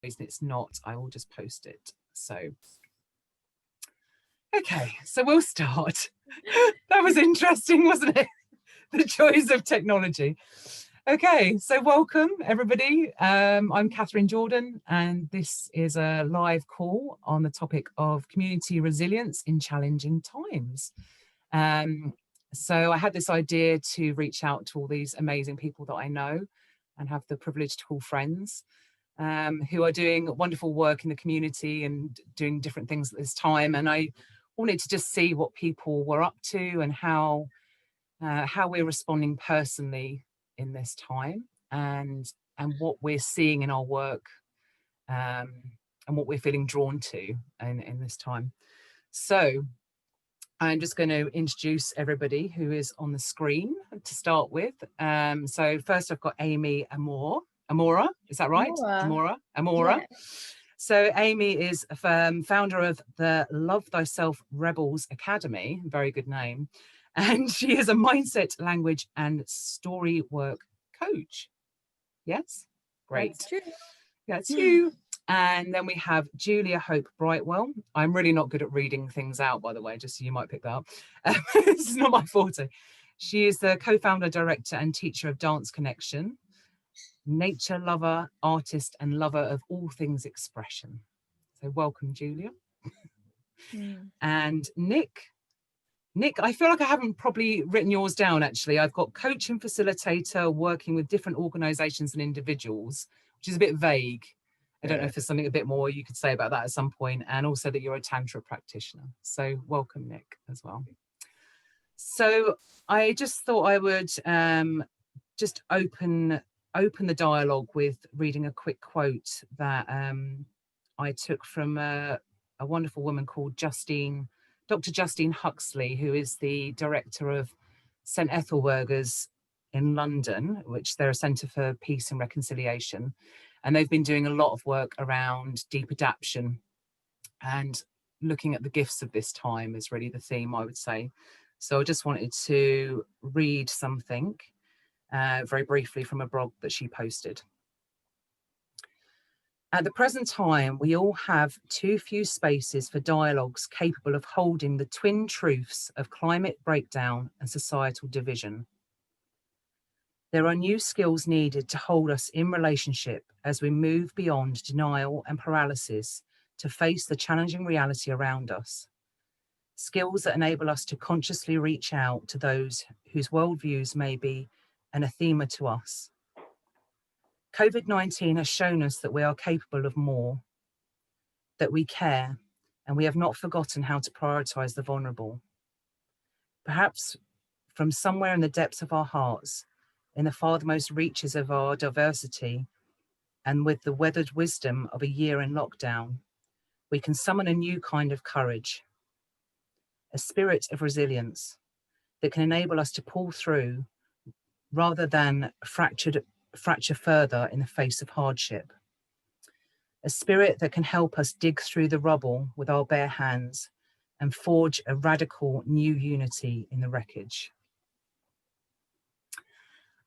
reason it's not, I will just post it. So, okay, so we'll start. That was interesting, wasn't it? The joys of technology. Okay, so welcome everybody. I'm Catherine Jordan, and this is a live call on the topic of community resilience in challenging times. So I had this idea to reach out to all these amazing people that I know and have the privilege to call friends, who are doing wonderful work in the community and doing different things at this time. And I wanted to just see what people were up to and how we're responding personally in this time, and what we're seeing in our work, and what we're feeling drawn to in this time. So I'm just going to introduce everybody who is on the screen to start with. So first I've got Amy AMORA, is that right? AMORA. Yeah. So Amy is a founder of the Love Thyself Rebels Academy, very good name. And she is a mindset, language, and story work coach. Yes? Great. That's true. That's you. And then we have Julia Hope Brightwell. I'm really not good at reading things out, by the way, just so you might pick that up. This is not my forte. She is the co-founder, director, and teacher of Dance Connection, nature lover, artist, and lover of all things expression. So welcome, Julia. And Nick, I feel like I haven't probably written yours down, actually. I've got coach and facilitator working with different organizations and individuals, which is a bit vague. I don't know if there's something a bit more you could say about that at some point, and also that you're a tantra practitioner. So welcome, Nick, as well. So I just thought I would just open the dialogue with reading a quick quote that I took from a wonderful woman called Dr. Justine Huxley, who is the director of St. Ethelburgers in London, which they're a centre for peace and reconciliation. And they've been doing a lot of work around deepadaption, and looking at the gifts of this time is really the theme, I would say. So I just wanted to read something very briefly from a blog that she posted. At the present time, we all have too few spaces for dialogues capable of holding the twin truths of climate breakdown and societal division. There are new skills needed to hold us in relationship as we move beyond denial and paralysis to face the challenging reality around us. Skills that enable us to consciously reach out to those whose worldviews may be anathema to us. COVID-19 has shown us that we are capable of more, that we care, and we have not forgotten how to prioritize the vulnerable. Perhaps from somewhere in the depths of our hearts, in the farthest reaches of our diversity, and with the weathered wisdom of a year in lockdown, we can summon a new kind of courage, a spirit of resilience that can enable us to pull through rather than fracture further in the face of hardship. A spirit that can help us dig through the rubble with our bare hands and forge a radical new unity in the wreckage.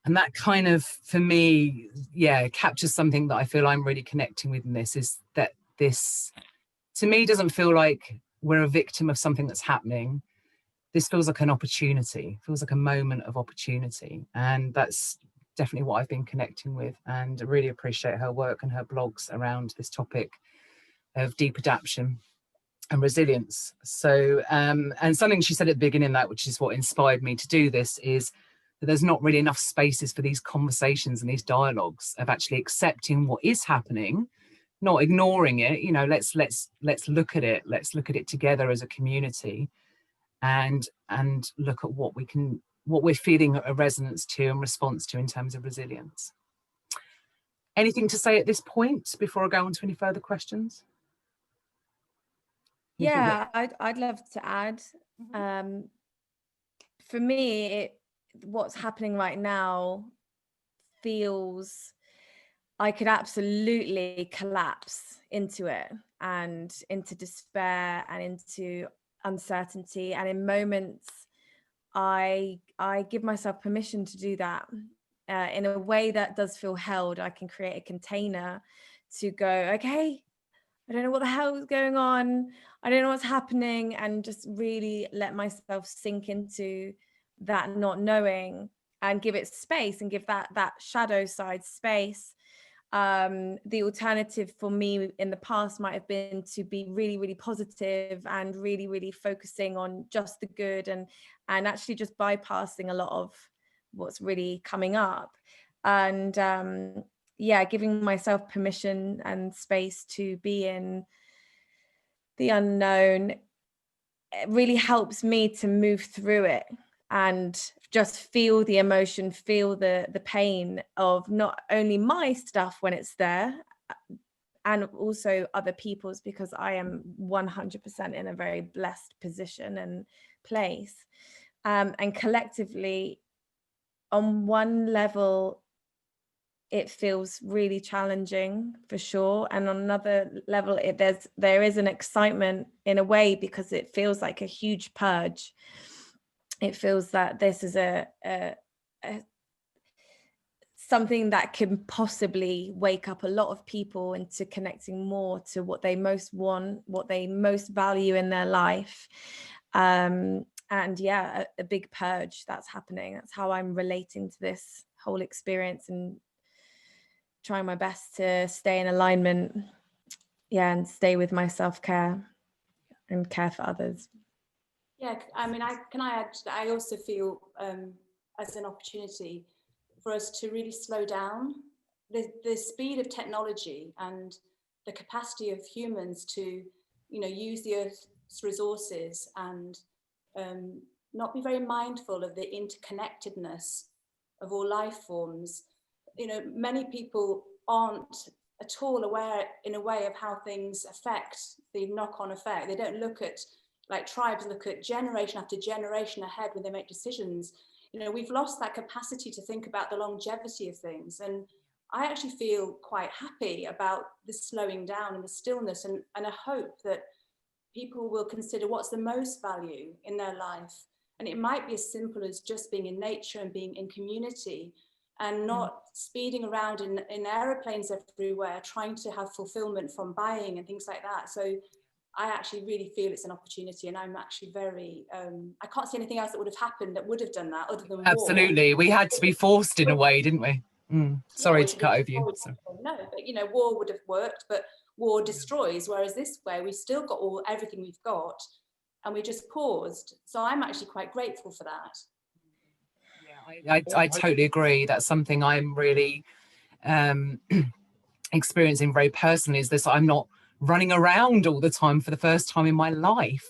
And that kind of, for me, captures something that I feel I'm really connecting with in this, is that this, to me, doesn't feel like we're a victim of something that's happening. This feels like an opportunity, feels like a moment of opportunity. And that's definitely what I've been connecting with, and I really appreciate her work and her blogs around this topic of deepadaption and resilience. So, and something she said at the beginning, that which is what inspired me to do this, is that there's not really enough spaces for these conversations and these dialogues of actually accepting what is happening, not ignoring it. You know, let's look at it. Let's look at it together as a community, and look at what we're feeling a resonance to and response to in terms of resilience. Anything to say at this point before I go on to any further questions? Yeah, I'd love to add. For me, what's happening right now feels I could absolutely collapse into it, and into despair and into uncertainty. And in moments, I give myself permission to do that in a way that does feel held. I can create a container to go, okay, I don't know what the hell is going on. I don't know what's happening, and just really let myself sink into that not knowing and give it space and give that shadow side space. The alternative for me in the past might have been to be really, really positive and really, really focusing on just the good, and actually just bypassing a lot of what's really coming up. And yeah, giving myself permission and space to be in the unknown, it really helps me to move through it and just feel the emotion, feel the pain of not only my stuff when it's there, and also other people's, because I am 100% in a very blessed position and place. And collectively, on one level, it feels really challenging for sure, and on another level, there is an excitement in a way, because it feels like a huge purge. It feels that this is a something that can possibly wake up a lot of people into connecting more to what they most want, what they most value in their life. And yeah, a big purge that's happening. That's how I'm relating to this whole experience, and trying my best to stay in alignment, yeah, and stay with my self-care and care for others. Yeah, I mean, can I add that I also feel as an opportunity for us to really slow down. The speed of technology and the capacity of humans to, use the Earth's resources and not be very mindful of the interconnectedness of all life forms. Many people aren't at all aware, in a way, of how things affect the knock-on effect. They don't look at, like tribes look at generation after generation ahead when they make decisions. We've lost that capacity to think about the longevity of things. And I actually feel quite happy about the slowing down and the stillness, and I hope that people will consider what's the most value in their life. And it might be as simple as just being in nature and being in community, and not speeding around in aeroplanes everywhere, trying to have fulfillment from buying and things like that. So I actually really feel it's an opportunity, and I'm actually very, I can't see anything else that would have happened that would have done that other than Absolutely. war. We had to be forced in a way, didn't we? Sorry to cut over you. No, but war would have worked, but war destroys, whereas this way we still got everything we've got, and we just paused. So I'm actually quite grateful for that. Yeah, I totally agree. That's something I'm really experiencing very personally, is this: I'm not running around all the time for the first time in my life.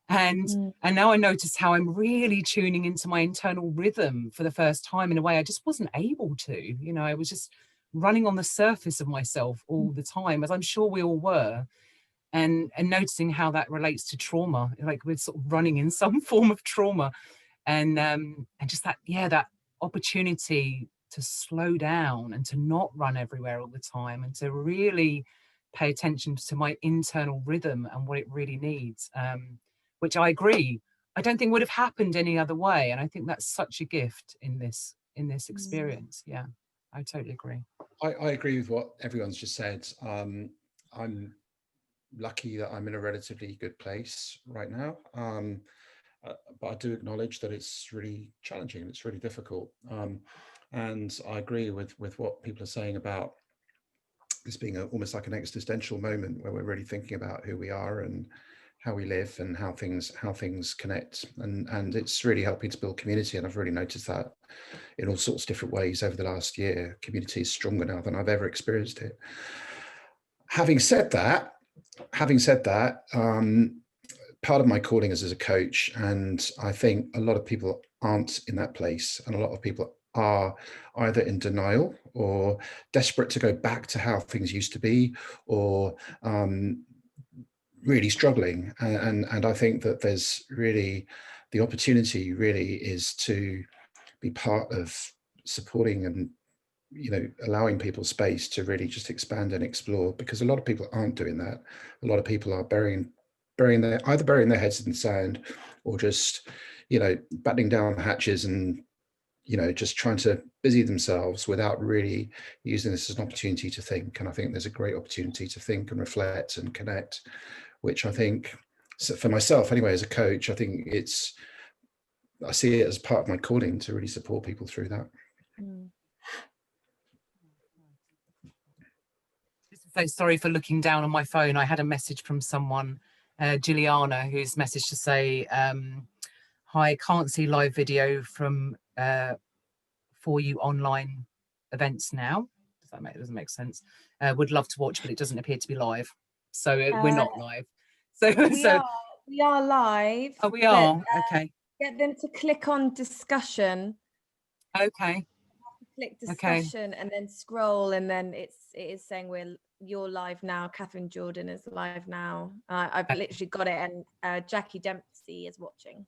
And now I notice how I'm really tuning into my internal rhythm for the first time in a way I just wasn't able to. I was just running on the surface of myself all the time, as I'm sure we all were, and noticing how that relates to trauma, like we're sort of running in some form of trauma, and just that opportunity to slow down and to not run everywhere all the time, and to really pay attention to my internal rhythm and what it really needs. Which I agree, I don't think would have happened any other way. And I think that's such a gift in this experience. Yeah, I totally agree. I agree with what everyone's just said. I'm lucky that I'm in a relatively good place right now. But I do acknowledge that it's really challenging, it's really difficult. And I agree with what people are saying about this being almost like an existential moment where we're really thinking about who we are and how we live and how things connect, and it's really helping to build community. And I've really noticed that in all sorts of different ways over the last year. Community is stronger now than I've ever experienced it. Having said that, part of my calling is as a coach, and I think a lot of people aren't in that place, and a lot of people are either in denial or desperate to go back to how things used to be, or really struggling. And I think that there's really, the opportunity really is to be part of supporting and allowing people space to really just expand and explore, because a lot of people aren't doing that. A lot of people are burying their heads in the sand, or just battening down the hatches and you know, just trying to busy themselves without really using this as an opportunity to think. And I think there's a great opportunity to think and reflect and connect, which I think, so for myself anyway, as a coach, I think I see it as part of my calling to really support people through that. So sorry for looking down on my phone. I had a message from someone, Juliana, who's messaged to say, hi, can't see live video from for you online events now. Doesn't make sense. Would love to watch, but it doesn't appear to be live. So we're not live. So we are live. Oh, we are. Okay. Get them to click on discussion. Okay. Click discussion and then scroll, and then it is saying you're live now. Catherine Jordan is live now. I've literally got it, and Jackie Dempsey is watching.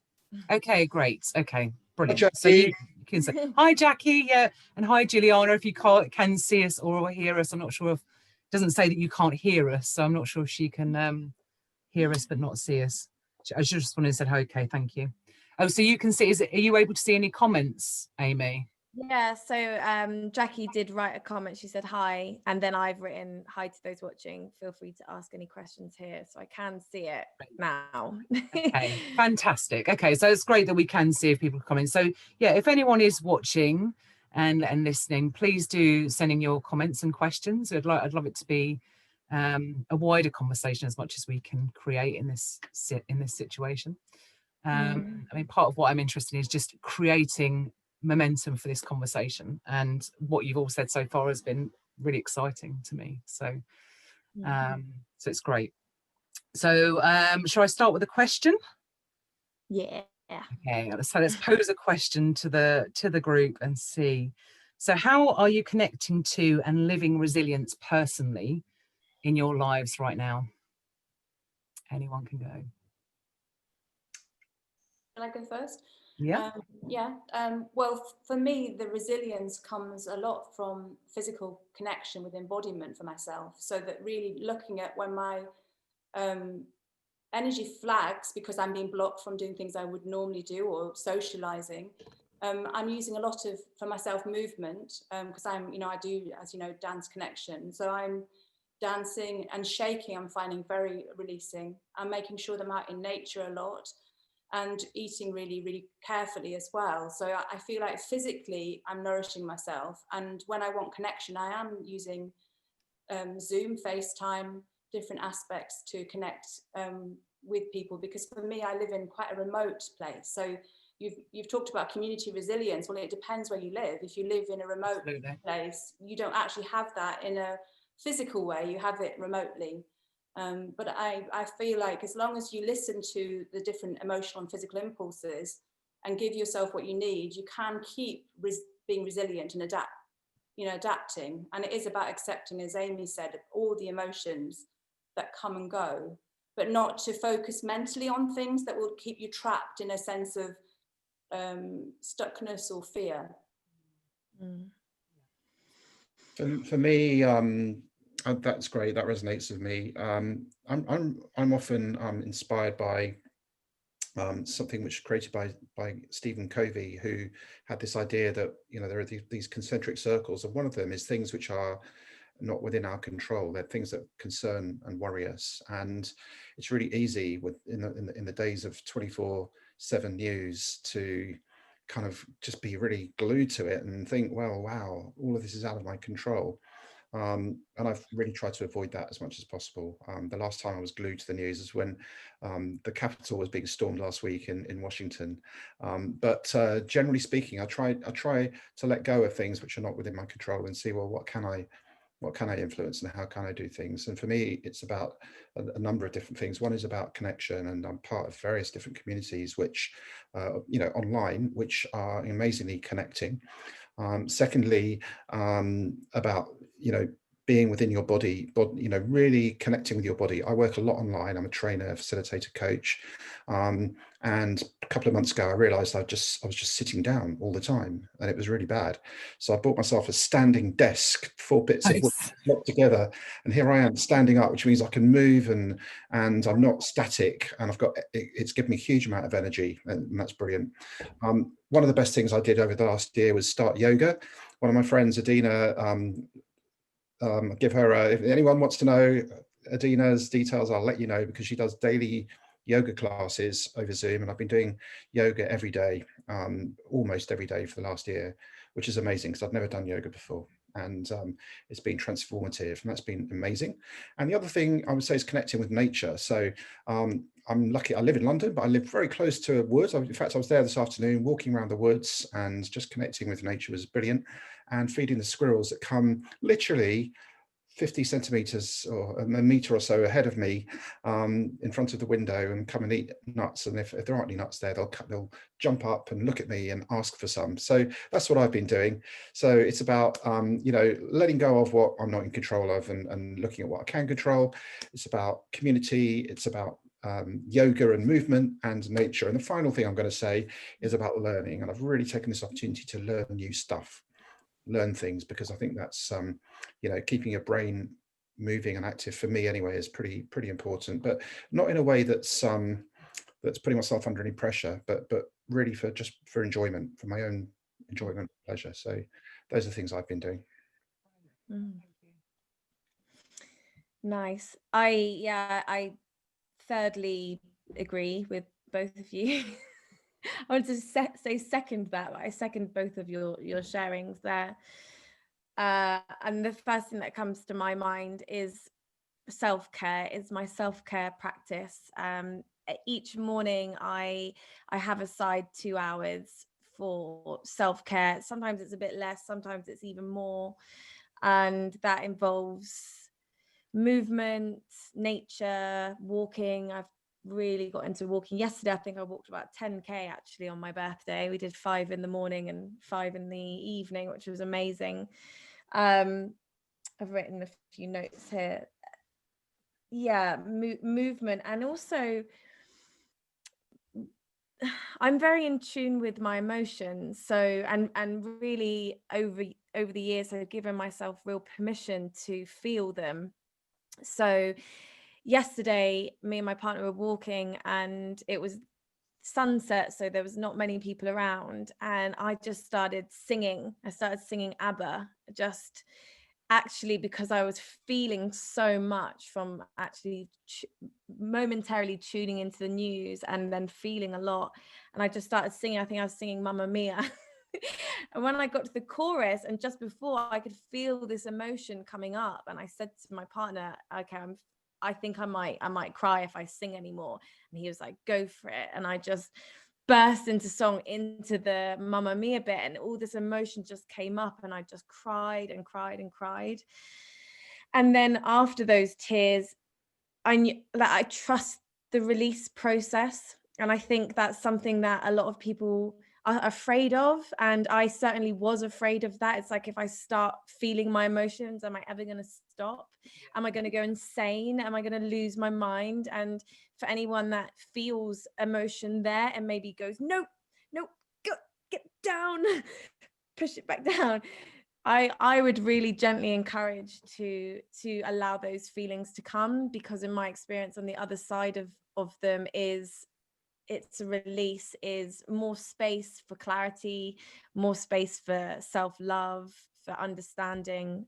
Okay, great. Okay, brilliant. Hi, so you can say hi, Jackie, yeah, and hi, Juliana. If you can see us or hear us, I'm not sure if it doesn't say that you can't hear us, so I'm not sure if she can hear us but not see us. I just wanted to say okay, thank you. Oh, so you can see. Are you able to see any comments, Amy? Yeah, so Jackie did write a comment. She said hi, and then I've written hi to those watching. Feel free to ask any questions here, so I can see it now. Okay, fantastic. Okay, so it's great that we can see if people are coming. So yeah, if anyone is watching and listening, please do send in your comments and questions. I'd love it to be a wider conversation as much as we can create in this situation. I mean, part of what I'm interested in is just creating momentum for this conversation, and what you've all said so far has been really exciting to me. So so it's great. So shall I start with a question? Yeah. Okay, so let's pose a question to the group and see. So how are you connecting to and living resilience personally in your lives right now? Anyone can go. Shall I go first? Yeah. Well, for me, the resilience comes a lot from physical connection with embodiment for myself. So that really looking at when my energy flags because I'm being blocked from doing things I would normally do or socializing. I'm using a lot of, for myself, movement because I do, as you know, dance connection. So I'm dancing and shaking. I'm finding very releasing. I'm making sure that I'm out in nature a lot, and eating really, really carefully as well. So I feel like physically I'm nourishing myself. And when I want connection, I am using Zoom, FaceTime, different aspects to connect with people, because for me, I live in quite a remote place. So you've talked about community resilience. Well, it depends where you live. If you live in a remote place, you don't actually have that in a physical way, you have it remotely. But I feel like as long as you listen to the different emotional and physical impulses and give yourself what you need, you can keep being resilient and adapting. And it is about accepting, as Amy said, all the emotions that come and go, but not to focus mentally on things that will keep you trapped in a sense of stuckness or fear. For me, that's great. That resonates with me. I'm often inspired by something which was created by Stephen Covey, who had this idea that there are these concentric circles, and one of them is things which are not within our control. They're things that concern and worry us, and it's really easy in the days of 24/7 news to kind of just be really glued to it and think, well, wow, all of this is out of my control. And I've really tried to avoid that as much as possible. The last time I was glued to the news is when the Capitol was being stormed last week in Washington. But generally speaking, I try to let go of things which are not within my control and see, well, what can I influence and how can I do things? And for me, it's about a number of different things. One is about connection, and I'm part of various different communities which, online, which are amazingly connecting. Secondly, about being within your body, you know, really connecting with your body. I work a lot online. I'm a trainer, facilitator, coach. And a couple of months ago, I realized I was just sitting down all the time, and it was really bad. So I bought myself a standing desk, 4 bits of wood locked together. And here I am standing up, which means I can move and I'm not static. And it's given me a huge amount of energy, and that's brilliant. One of the best things I did over the last year was start yoga. One of my friends, Adina, give her if anyone wants to know Adina's details, I'll let you know, because she does daily yoga classes over Zoom, and I've been doing yoga every day, almost every day for the last year, which is amazing because I've never done yoga before, and it's been transformative, and that's been amazing. And the other thing I would say is connecting with nature. So I'm lucky, I live in London, but I live very close to a wood. In fact, I was there this afternoon walking around the woods, and just connecting with nature was brilliant. And feeding the squirrels that come literally 50 centimeters or a meter or so ahead of me, in front of the window, and come and eat nuts. And if there aren't any nuts there, they'll jump up and look at me and ask for some. So that's what I've been doing. So it's about you know, letting go of what I'm not in control of, and looking at what I can control. It's about community. It's about yoga and movement and nature. And the final thing I'm going to say is about learning. And I've really taken this opportunity to learn new stuff, learn things, because I think that's you know, keeping your brain moving and active, for me anyway, is pretty important, but not in a way that's putting myself under any pressure, but really for enjoyment, for my own enjoyment and pleasure. So those are things I've been doing. Nice. I thirdly agree with both of you. I want to say second that, but I second both of your sharings there. And the first thing that comes to my mind is self-care, is my self-care practice. Each morning I have aside 2 hours for self-care. Sometimes it's a bit less, sometimes it's even more. And that involves movement, nature, walking. I've really got into walking. Yesterday, I think I walked about 10k actually on my birthday. We did 5 in the morning and 5 in the evening, which was amazing. I've written a few notes here. Yeah, movement, and also I'm very in tune with my emotions. So and really over the years, I've given myself real permission to feel them. So yesterday, me and my partner were walking, and it was sunset, so there was not many people around, and I just started singing. I started singing ABBA, just actually because I was feeling so much from actually momentarily tuning into the news and then feeling a lot. And I just started singing. I think I was singing Mamma Mia. And when I got to the chorus, and just before, I could feel this emotion coming up, and I said to my partner, okay, I think I might cry if I sing anymore. And he was like, go for it. And I just burst into song, into the Mamma Mia bit, and all this emotion just came up, and I just cried and cried and cried. And then after those tears, I knew that I trust the release process. And I think that's something that a lot of people are afraid of. And I certainly was afraid of that. It's like, if I start feeling my emotions, am I ever going to stop? Am I going to go insane? Am I going to lose my mind? And for anyone that feels emotion there and maybe goes, no, go, get down, push it back down. I would really gently encourage to allow those feelings to come, because in my experience, on the other side of them is it's a release, is more space for clarity, more space for self-love, for understanding.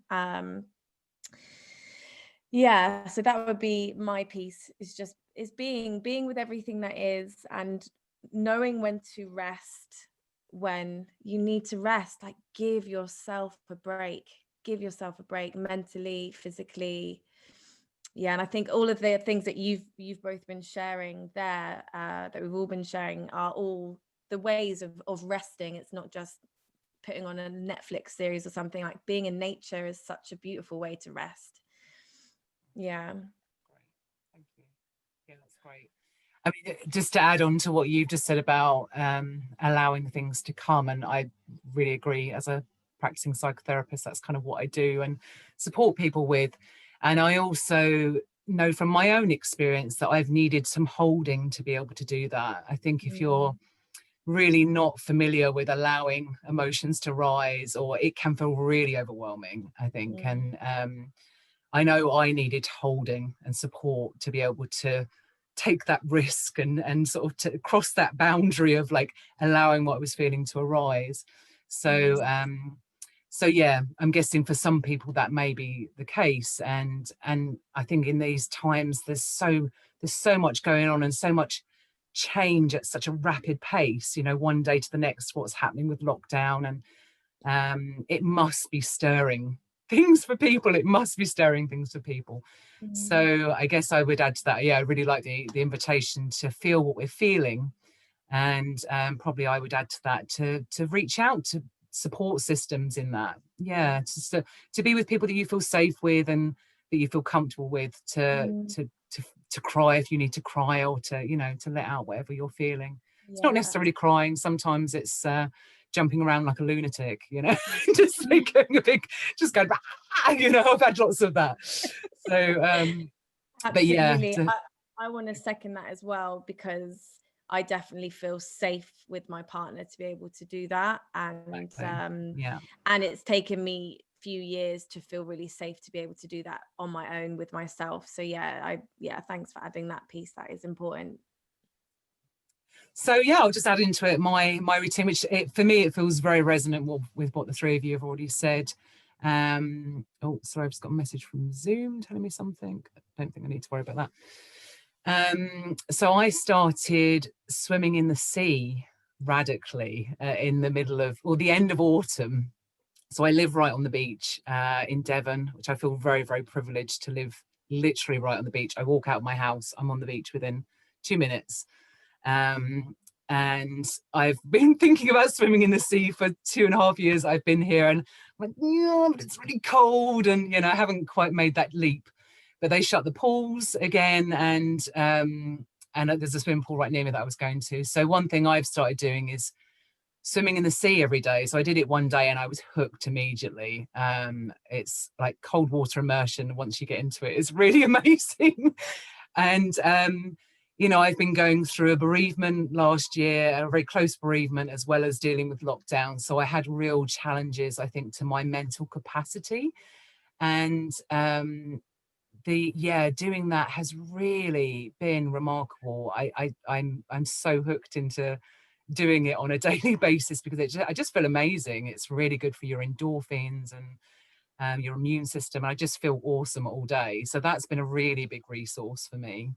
Yeah, so that would be my piece, is being with everything that is, and knowing when to rest, when you need to rest. Like, give yourself a break mentally, physically. Yeah, and I think all of the things that you've both been sharing there, that we've all been sharing, are all the ways of resting. It's not just putting on a Netflix series or something. Like, being in nature is such a beautiful way to rest. Yeah. Great. Thank you. Yeah, that's great. I mean, just to add on to what you've just said about allowing things to come, and I really agree, as a practicing psychotherapist. That's kind of what I do and support people with. And I also know from my own experience that I've needed some holding to be able to do that. I think if you're really not familiar with allowing emotions to rise, or it can feel really overwhelming, I think. And I know I needed holding and support to be able to take that risk and sort of to cross that boundary of like allowing what I was feeling to arise. So so yeah, I'm guessing for some people that may be the case, and I think in these times there's so much going on and so much change at such a rapid pace, you know, one day to the next, what's happening with lockdown, and it must be stirring things for people. It must be stirring things for people. So I guess I would add to that, yeah, I really like the invitation to feel what we're feeling, and probably I would add to that to reach out to support systems in that, yeah, just to be with people that you feel safe with and that you feel comfortable with, to cry if you need to cry, or to, you know, to let out whatever you're feeling. It's not necessarily crying, sometimes it's jumping around like a lunatic, you know, just like going just going, you know, I've had lots of that. So but yeah, I want to second that as well, because I definitely feel safe with my partner to be able to do that, and and it's taken me a few years to feel really safe to be able to do that on my own with myself. So yeah, thanks for adding that piece. That is important. So yeah, I'll just add into it my routine, which for me it feels very resonant with what the three of you have already said. Oh, sorry, I've just got a message from Zoom telling me something. I don't think I need to worry about that. So I started swimming in the sea radically in the middle of, or the end of autumn. So I live right on the beach in Devon, which I feel very, very privileged to live literally right on the beach. I walk out of my house, I'm on the beach within 2 minutes. And I've been thinking about swimming in the sea for 2.5 years. I've been here and I'm like, yeah, but it's really cold, and you know, I haven't quite made that leap. But they shut the pools again, and there's a swimming pool right near me that I was going to. So one thing I've started doing is swimming in the sea every day. So I did it one day and I was hooked immediately. It's like cold water immersion. Once you get into it, it's really amazing. And you know, I've been going through a bereavement last year, a very close bereavement, as well as dealing with lockdown. So I had real challenges, I think, to my mental capacity. And doing that has really been remarkable. I'm so hooked into doing it on a daily basis, because I just feel amazing. It's really good for your endorphins and your immune system. I just feel awesome all day. So that's been a really big resource for me,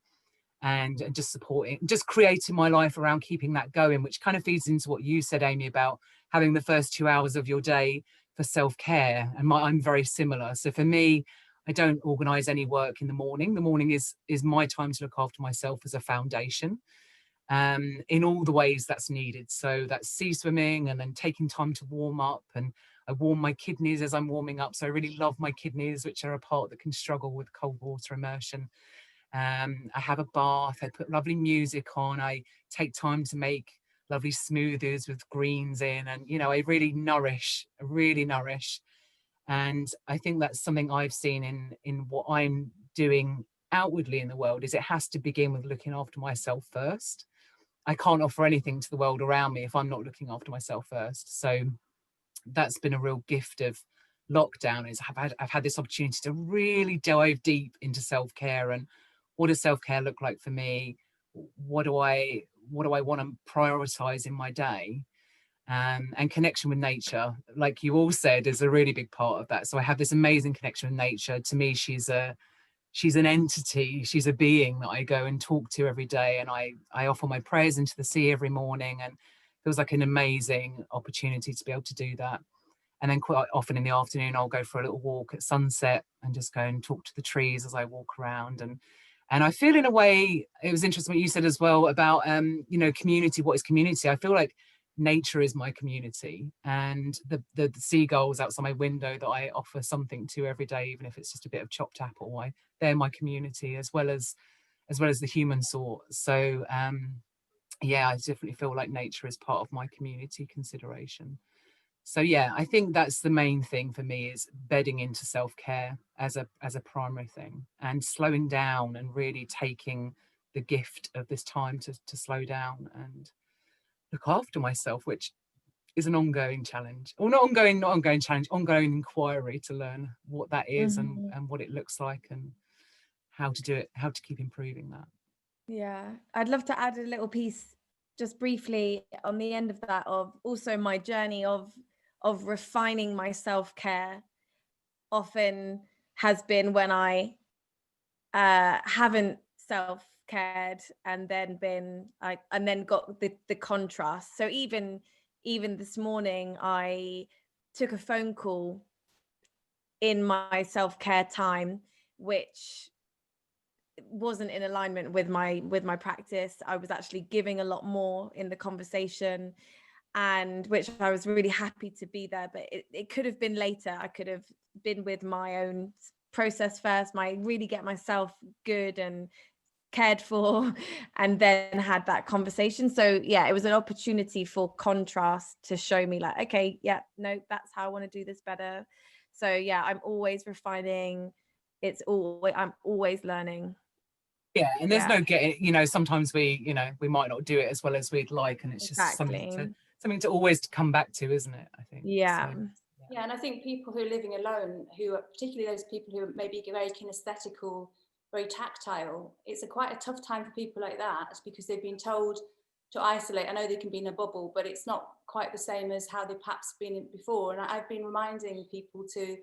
and just supporting, just creating my life around keeping that going, which kind of feeds into what you said, Amy, about having the first 2 hours of your day for self-care. And I'm very similar. So for me, I don't organize any work in the morning. The morning is my time to look after myself as a foundation, in all the ways that's needed. So that's sea swimming, and then taking time to warm up, and I warm my kidneys as I'm warming up. So I really love my kidneys, which are a part that can struggle with cold water immersion. I have a bath, I put lovely music on, I take time to make lovely smoothies with greens in, and you know, I really nourish. And I think that's something I've seen in what I'm doing outwardly in the world, is it has to begin with looking after myself first. I can't offer anything to the world around me if I'm not looking after myself first. So that's been a real gift of lockdown, is I've had this opportunity to really dive deep into self-care, and what does self-care look like for me? What do I want to prioritize in my day? And connection with nature, like you all said, is a really big part of that. So I have this amazing connection with nature. To me, she's an entity, she's a being that I go and talk to every day, and I offer my prayers into the sea every morning, and it feels like an amazing opportunity to be able to do that. And then quite often in the afternoon, I'll go for a little walk at sunset and just go and talk to the trees as I walk around. And I feel, in a way, it was interesting what you said as well about, you know, community. What is community? I feel like nature is my community, and the seagulls outside my window that I offer something to every day, even if it's just a bit of chopped apple, they're my community, as well as the human sort. So yeah, I definitely feel like nature is part of my community consideration. So yeah, I think that's the main thing for me, is bedding into self-care as a primary thing, and slowing down and really taking the gift of this time to slow down and look after myself, which is an ongoing challenge, or not ongoing challenge, ongoing inquiry to learn what that is and what it looks like and how to do it, how to keep improving that. Yeah, I'd love to add a little piece just briefly on the end of that, of also my journey of refining my self-care often has been when I haven't self-cared and then got the contrast. So even this morning I took a phone call in my self-care time, which wasn't in alignment with my practice. I was actually giving a lot more in the conversation, and which I was really happy to be there, but it could have been later. I could have been with my own process first, really get myself good and cared for, and then had that conversation. So yeah, it was an opportunity for contrast to show me like, okay, yeah, no, that's how I want to do this better. So yeah, I'm always refining. I'm always learning. Yeah, and there's no getting, sometimes we might not do it as well as we'd like, and it's just something to always come back to, isn't it? I think. Yeah. So, yeah, and I think people who are living alone, who are particularly those people who are maybe very kinesthetical, very tactile, it's quite a tough time for people like that, because they've been told to isolate. I know they can be in a bubble, but it's not quite the same as how they've perhaps been before. And I've been reminding people to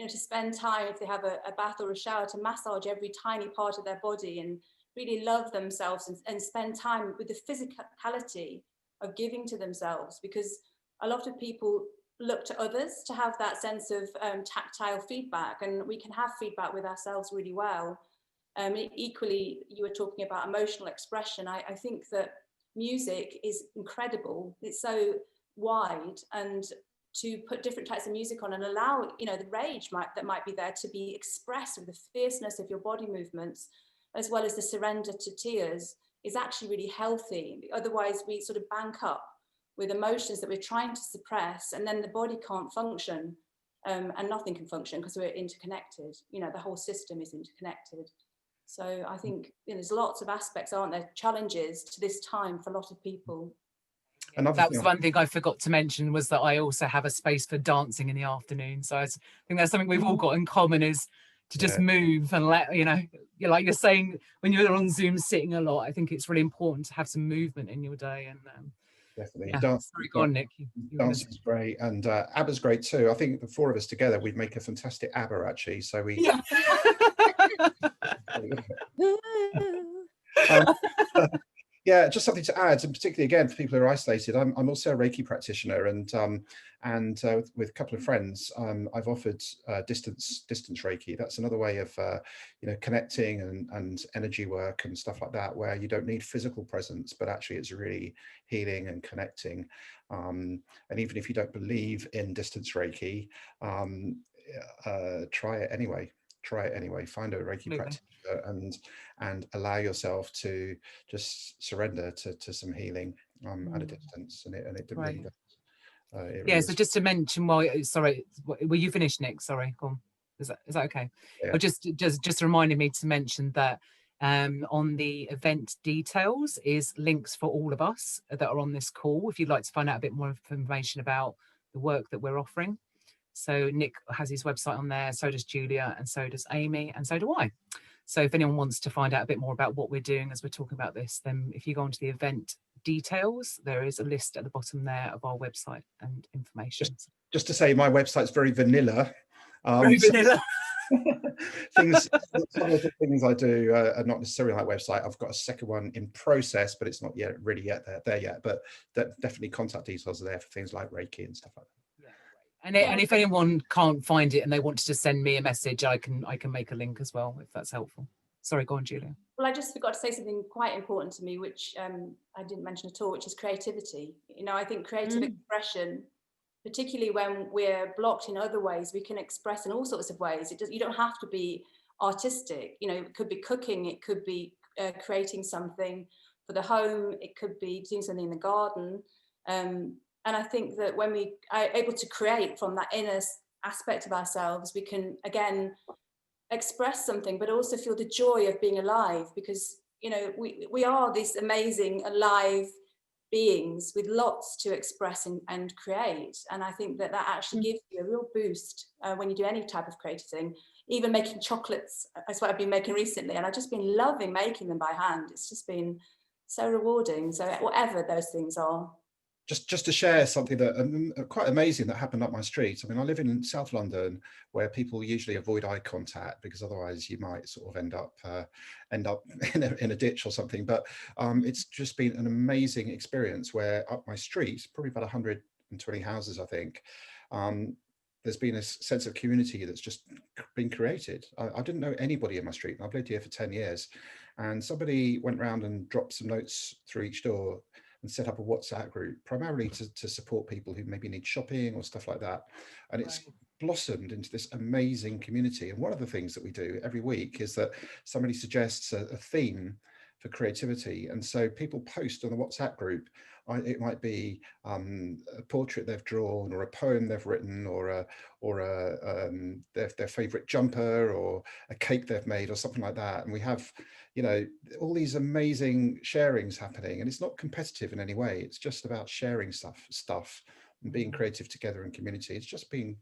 spend time, if they have a bath or a shower, to massage every tiny part of their body and really love themselves, and spend time with the physicality of giving to themselves, because a lot of people look to others to have that sense of tactile feedback, and we can have feedback with ourselves really well. Equally, you were talking about emotional expression. I think that music is incredible. It's so wide, and to put different types of music on and allow the rage that might be there to be expressed with the fierceness of your body movements, as well as the surrender to tears, is actually really healthy. Otherwise we sort of bank up with emotions that we're trying to suppress, and then the body can't function, and nothing can function, because we're interconnected. The whole system is interconnected. So I think there's lots of aspects, aren't there, challenges to this time for a lot of people. That was one thing I forgot to mention, was that I also have a space for dancing in the afternoon. So I think that's something we've all got in common, is to just move and let, like you're saying, when you're on Zoom sitting a lot, I think it's really important to have some movement in your day. And definitely. Sorry, go on, Nick. Dance is great, and ABBA's great too. I think the four of us together, we'd make a fantastic ABBA, actually. So we. Yeah. Yeah, just something to add, and particularly again for people who are isolated. I'm also a Reiki practitioner, and with a couple of friends, I've offered distance Reiki. That's another way of connecting and energy work and stuff like that, where you don't need physical presence, but actually it's really healing and connecting. And even if you don't believe in distance Reiki, try it anyway. Find a Reiki practitioner and allow yourself to just surrender to some healing at a distance, and it really does. So just to mention, sorry, were you finished, Nick? Sorry, go on. Is that okay? Yeah. Or just reminded me to mention that on the event details is links for all of us that are on this call, if you'd like to find out a bit more information about the work that we're offering. So Nick has his website on there, so does Julia, and so does Amy, and so do I. So if anyone wants to find out a bit more about what we're doing as we're talking about this, then if you go onto the event details, there is a list at the bottom there of our website and information. Just to say, my website's very vanilla. Very vanilla. Some of the things I do are not necessarily on that website. I've got a second one in process, but it's not really there yet. But definitely contact details are there for things like Reiki and stuff like that. And if anyone can't find it and they want to just send me a message, I can make a link as well, if that's helpful. Sorry, go on, Julia. Well, I just forgot to say something quite important to me, which I didn't mention at all, which is creativity. I think creative expression, particularly when we're blocked in other ways, we can express in all sorts of ways. You don't have to be artistic. It could be cooking, it could be creating something for the home, it could be doing something in the garden. And I think that when we are able to create from that inner aspect of ourselves, we can again express something, but also feel the joy of being alive, because we are these amazing alive beings with lots to express and create. And I think that actually gives you a real boost when you do any type of creative thing. Even making chocolates, that's what I've been making recently, and I've just been loving making them by hand. It's just been so rewarding. So whatever those things are. Just to share something that quite amazing that happened up my street. I mean, I live in South London, where people usually avoid eye contact because otherwise you might sort of end up in a ditch or something. But it's just been an amazing experience where up my street, probably about 120 houses, I think, there's been a sense of community that's just been created. I didn't know anybody in my street, and I've lived here for 10 years. And somebody went around and dropped some notes through each door and set up a WhatsApp group, primarily to support people who maybe need shopping or stuff like that. And it's blossomed into this amazing community. And one of the things that we do every week is that somebody suggests a theme for creativity. And so people post on the WhatsApp group. It might be a portrait they've drawn, or a poem they've written, or their favorite jumper, or a cake they've made, or something like that. And we have, all these amazing sharings happening, and it's not competitive in any way. It's just about sharing stuff and being creative together in community. It's just been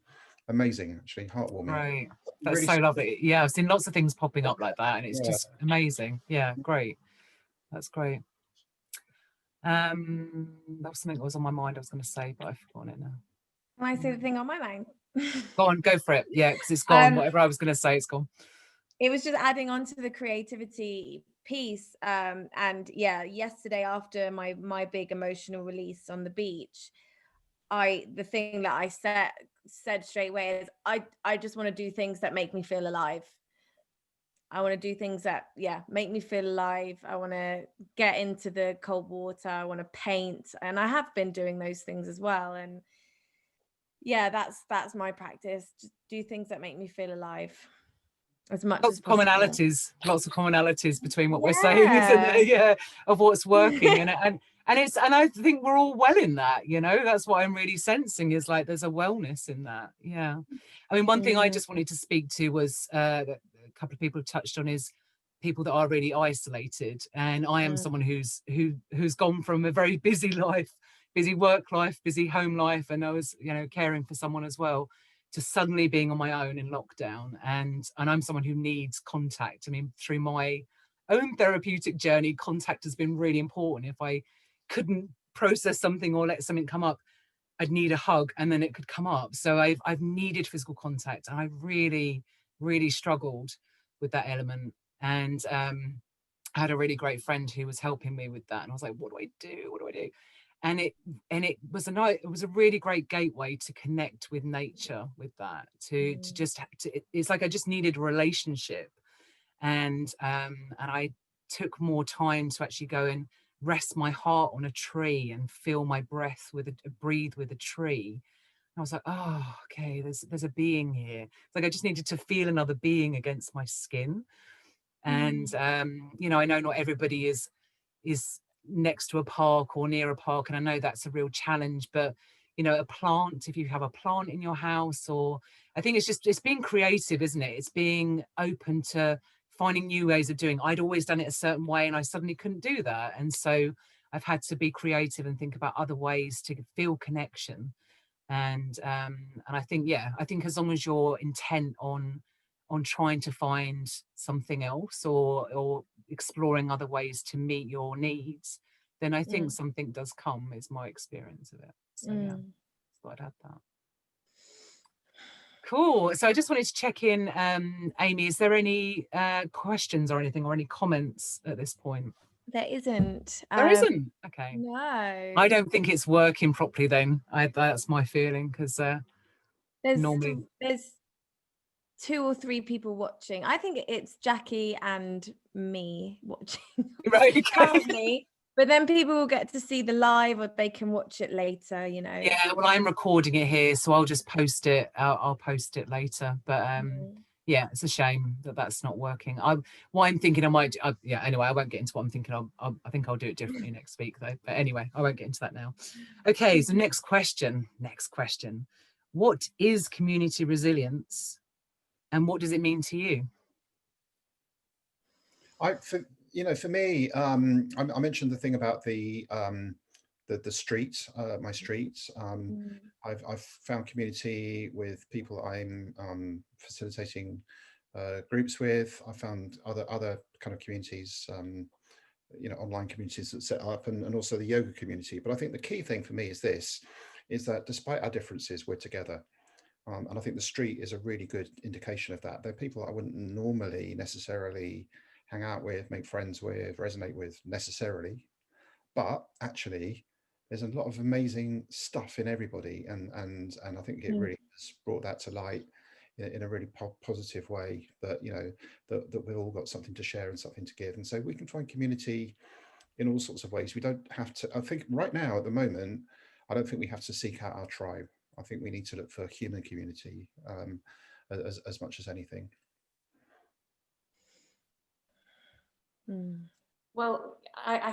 amazing, actually, heartwarming. Right, that's really so lovely. Yeah, I've seen lots of things popping up like that, and it's just amazing. Yeah, great. That's great. That was something that was on my mind I was going to say, but I've forgotten it now. Can I say the thing on my mind? Go on, go for it. Yeah, because it's gone. Whatever I was going to say, it's gone. It was just adding on to the creativity piece. And yeah, yesterday after my big emotional release on the beach, the thing that I said straight away is I just want to do things that make me feel alive. I want to do things that, make me feel alive. I want to get into the cold water. I want to paint. And I have been doing those things as well. And yeah, that's my practice. Just do things that make me feel alive as much as possible. Lots of commonalities between what we're saying, isn't there? Yeah, of what's working. and I think we're all well in that, that's what I'm really sensing, is like there's a wellness in that. Yeah. I mean, one thing I just wanted to speak to was that a couple of people have touched on, is people that are really isolated. And I am someone who's gone from a very busy life, busy work life, busy home life, and I was, caring for someone as well, to suddenly being on my own in lockdown. And I'm someone who needs contact. I mean, through my own therapeutic journey, contact has been really important. If I couldn't process something or let something come up, I'd need a hug and then it could come up. So I've needed physical contact, and I really, really struggled with that element. And I had a really great friend who was helping me with that. And I was like, what do I do? And it was a really great gateway to connect with nature with that, it's like I just needed a relationship. And I took more time to actually go and rest my heart on a tree and feel my breath breathe with a tree. And I was like, oh, okay, there's a being here. It's like I just needed to feel another being against my skin. And I know not everybody is next to a park or near a park, and I know that's a real challenge, but a plant, if you have a plant in your house, or I think it's being creative, isn't it? It's being open to finding new ways of doing. I'd always done it a certain way, and I suddenly couldn't do that, and so I've had to be creative and think about other ways to feel connection. And I think as long as you're intent on trying to find something else or exploring other ways to meet your needs, then I think something does come, is my experience of it. So yeah, thought I'd add that. Cool. So I just wanted to check in, Amy, is there any questions or anything, or any comments at this point? There isn't. There isn't? Okay. No. I don't think it's working properly then. That's my feeling, because normally there's 2 or 3 people watching. I think it's Jackie and me watching. Right. Currently. But then people will get to see the live, or they can watch it later, Yeah, well, I'm recording it here, so I'll just post it. I'll post it later. But Yeah, it's a shame that that's not working. What I'm thinking yeah, anyway, I won't get into what I'm thinking. I think I'll do it differently next week though. But anyway, I won't get into that now. Okay, so next question. What is community resilience and what does it mean to you? For me, I mentioned the thing about the street, my street. I've found community with people I'm facilitating groups with. I found other kind of communities, online communities that set up, and also the yoga community. But I think the key thing for me is that despite our differences, we're together. And I think the street is a really good indication of that. They're people I wouldn't normally necessarily hang out with, make friends with, resonate with necessarily. But actually, there's a lot of amazing stuff in everybody. And I think it really has brought that to light in a really positive way, that, that we've all got something to share and something to give. And so we can find community in all sorts of ways. We don't have to, I think right now at the moment, I don't think we have to seek out our tribe. I think we need to look for human community as much as anything. Well, like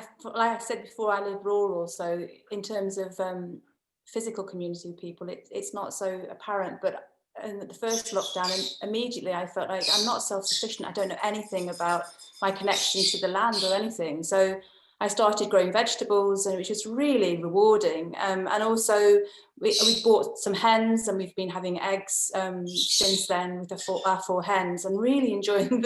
I said before, I live rural, so in terms of physical community with people, it's not so apparent. But in the first lockdown, immediately I felt like I'm not self-sufficient. I don't know anything about my connection to the land or anything. So I started growing vegetables, and it was just really rewarding. And also we bought some hens, and we've been having eggs since then with our 4 hens, and really enjoying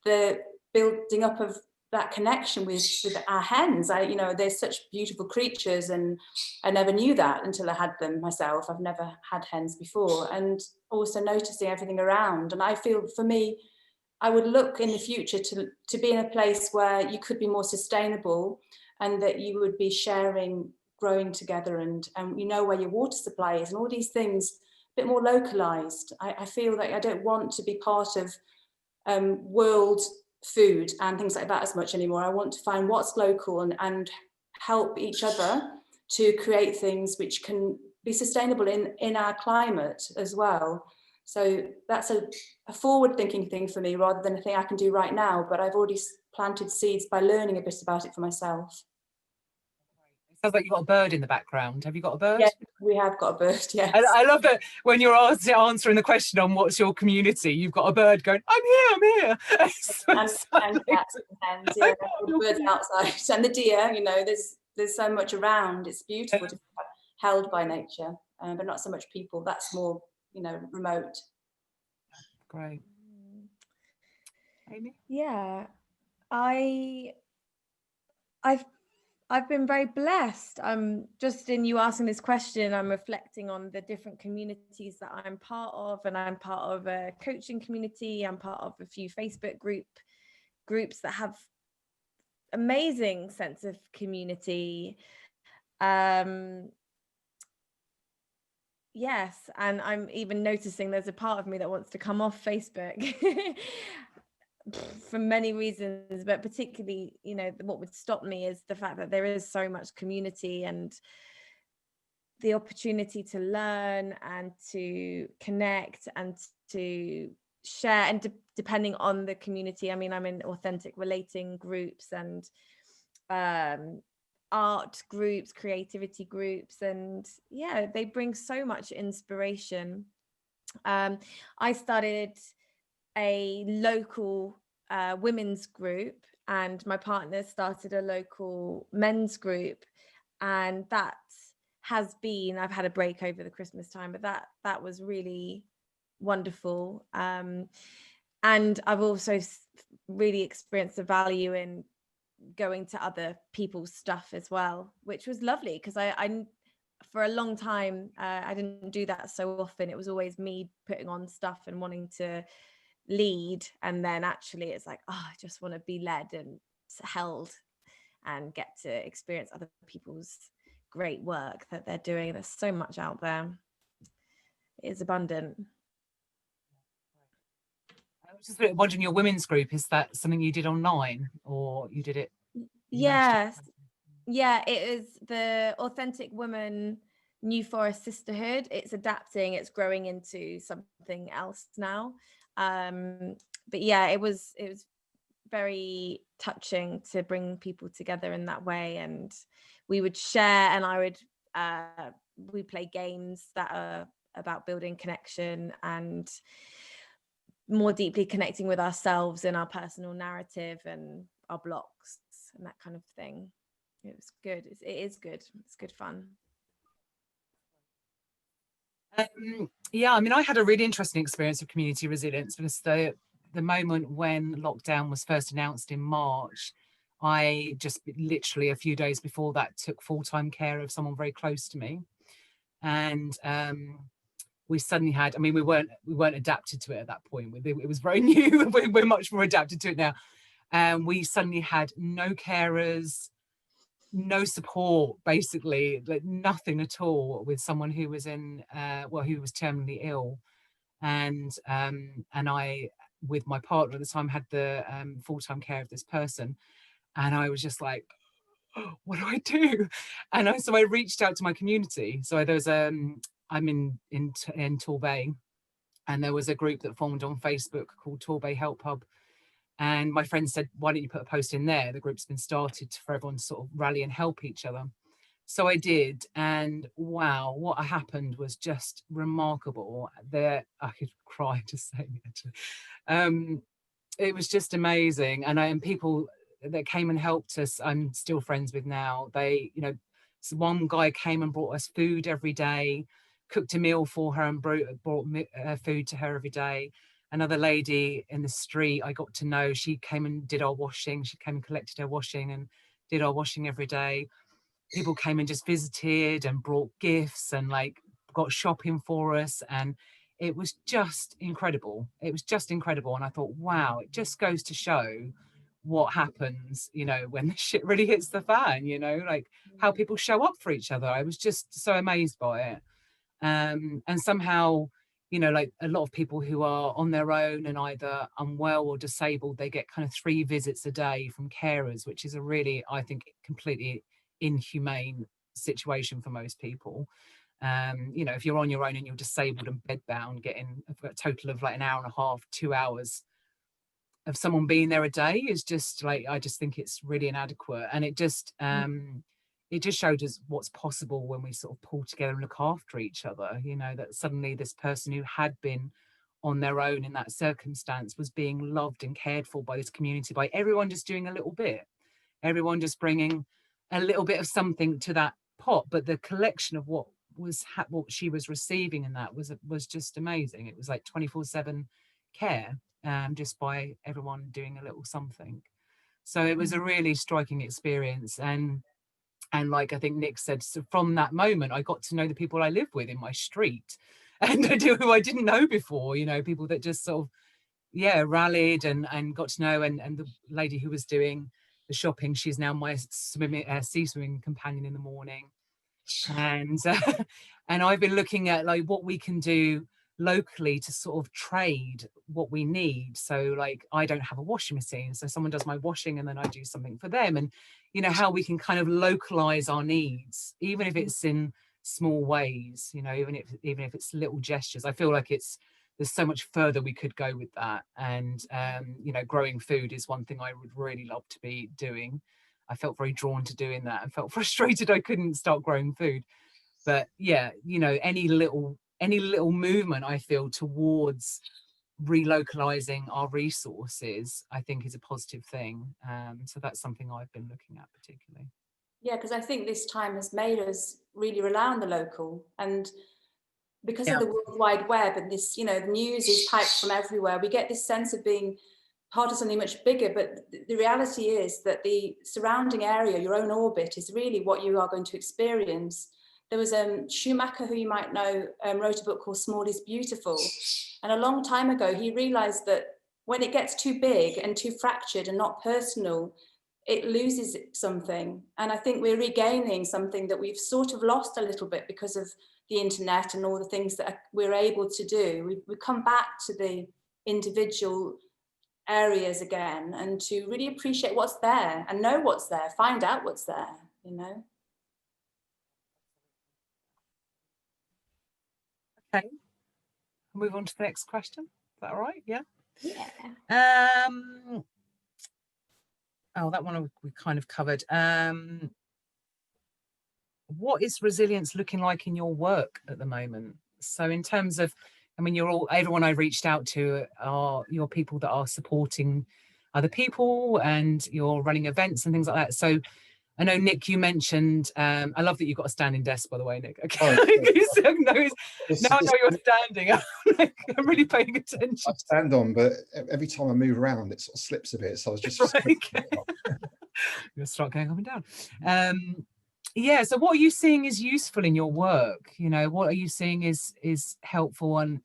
the building up of that connection with our hens. They're such beautiful creatures, and I never knew that until I had them myself. I've never had hens before, and also noticing everything around. And I feel, for me, I would look in the future to be in a place where you could be more sustainable, and that you would be sharing, growing together, and where your water supply is, and all these things a bit more localized. I feel like I don't want to be part of world food and things like that as much anymore. I want to find what's local and help each other to create things which can be sustainable in our climate as well. So that's a forward-thinking thing for me, rather than a thing I can do right now, but I've already planted seeds by learning a bit about it for myself. It sounds like you've got a bird in the background. Have you got a bird? Yeah, we have got a bird, yes. I love that when you're answering the question on what's your community, you've got a bird going, I'm here. And cats and hens, yeah, birds outside, and the deer, there's so much around. It's beautiful to be held by nature, but not so much people. That's more, remote. Great. Amy? Yeah, I've been very blessed. Just in you asking this question, I'm reflecting on the different communities that I'm part of, and I'm part of a coaching community. I'm part of a few Facebook groups that have amazing sense of community. Yes, and I'm even noticing there's a part of me that wants to come off Facebook for many reasons, but particularly, what would stop me is the fact that there is so much community, and the opportunity to learn and to connect and to share, and depending on the community. I mean, I'm in authentic relating groups and art groups, creativity groups, and yeah, they bring so much inspiration. I started a local women's group, and my partner started a local men's group, and that has been, I've had a break over the Christmas time, but that was really wonderful. And I've also really experienced the value in going to other people's stuff as well, which was lovely, because I for a long time I didn't do that so often. It was always me putting on stuff and wanting to lead, and then actually it's like, I just want to be led and held and get to experience other people's great work that they're doing. There's so much out there. It is abundant. I was just wondering, your women's group, is that something you did online, or you did it? Yes. Yeah, it is the Authentic Woman New Forest Sisterhood. It's adapting, it's growing into something else now. But yeah, it was very touching to bring people together in that way. And we would share, and we play games that are about building connection and more deeply connecting with ourselves and our personal narrative and our blocks and that kind of thing. It was good. It is good. It's good fun. Yeah, I mean, I had a really interesting experience of community resilience, because the moment when lockdown was first announced in March, I just literally a few days before that took full-time care of someone very close to me. And we suddenly had, I mean, we weren't adapted to it at that point. It was very new. We're much more adapted to it now. And we suddenly had no carers, no support, basically, like nothing at all, with someone who was who was terminally ill. And I, with my partner at the time, had the full-time care of this person. And I was just like, oh, what do I do? And so I reached out to my community. So there was I'm in Torbay, and there was a group that formed on Facebook called Torbay Help Hub. And my friend said, why don't you put a post in there? The group's been started for everyone to sort of rally and help each other. So I did, and wow, what happened was just remarkable. I could cry just saying it. It was just amazing. And people that came and helped us, I'm still friends with now. So one guy came and brought us food every day, cooked a meal for her and brought food to her every day. Another lady in the street I got to know, she came and did our washing. She came and collected her washing and did our washing every day. People came and just visited and brought gifts and like got shopping for us. And it was just incredible. It was just incredible. And I thought, wow, it just goes to show what happens, when the shit really hits the fan, like how people show up for each other. I was just so amazed by it. And somehow, like a lot of people who are on their own and either unwell or disabled, they get kind of 3 visits a day from carers, which is a really, I think, completely inhumane situation for most people. If you're on your own and you're disabled and bedbound, getting a total of like an hour and a half, 2 hours of someone being there a day is just like, I just think it's really inadequate. And it just showed us what's possible when we sort of pull together and look after each other, that suddenly this person who had been on their own in that circumstance was being loved and cared for by this community, by everyone just doing a little bit, everyone just bringing a little bit of something to that pot. But the collection of what she was receiving in that was just amazing. It was like 24/7 care, just by everyone doing a little something. So it was a really striking experience. And like I think Nick said, so from that moment I got to know the people I live with in my street, and who I didn't know before, people that just sort of rallied and got to know. And the lady who was doing the shopping, she's now my sea swimming companion in the morning. And and I've been looking at like what we can do locally to sort of trade what we need. So like I don't have a washing machine, so someone does my washing and then I do something for them. And how we can kind of localize our needs, even if it's in small ways, even if it's little gestures. I feel like there's so much further we could go with that. And growing food is one thing I would really love to be doing. I felt very drawn to doing that and felt frustrated I couldn't start growing food. But yeah, any little movement I feel towards relocalizing our resources, I think is a positive thing. So that's something I've been looking at particularly. Yeah, because I think this time has made us really rely on the local, and because of the World Wide Web and this, the news is piped from everywhere, we get this sense of being part of something much bigger. But the reality is that the surrounding area, your own orbit, is really what you are going to experience. There was Schumacher, who you might know, wrote a book called Small is Beautiful. And a long time ago, he realized that when it gets too big and too fractured and not personal, it loses something. And I think we're regaining something that we've sort of lost a little bit because of the internet and all the things that we're able to do. We come back to the individual areas again, and to really appreciate what's there and know what's there, find out what's there, Okay, move on to the next question. that all right? Yeah. Yeah. Oh, that one we kind of covered. What is resilience looking like in your work at the moment? So in terms of, I mean, everyone I've reached out to are your people that are supporting other people, and you're running events and things like that. So I know, Nick, you mentioned, I love that you've got a standing desk, by the way, Nick. Okay. Oh, Now I know you're standing. I'm really paying attention. I stand on, but every time I move around, it sort of slips a bit. So I was just right. You'll start going up and down. Yeah, so what are you seeing is useful in your work? You know, what are you seeing is helpful? And,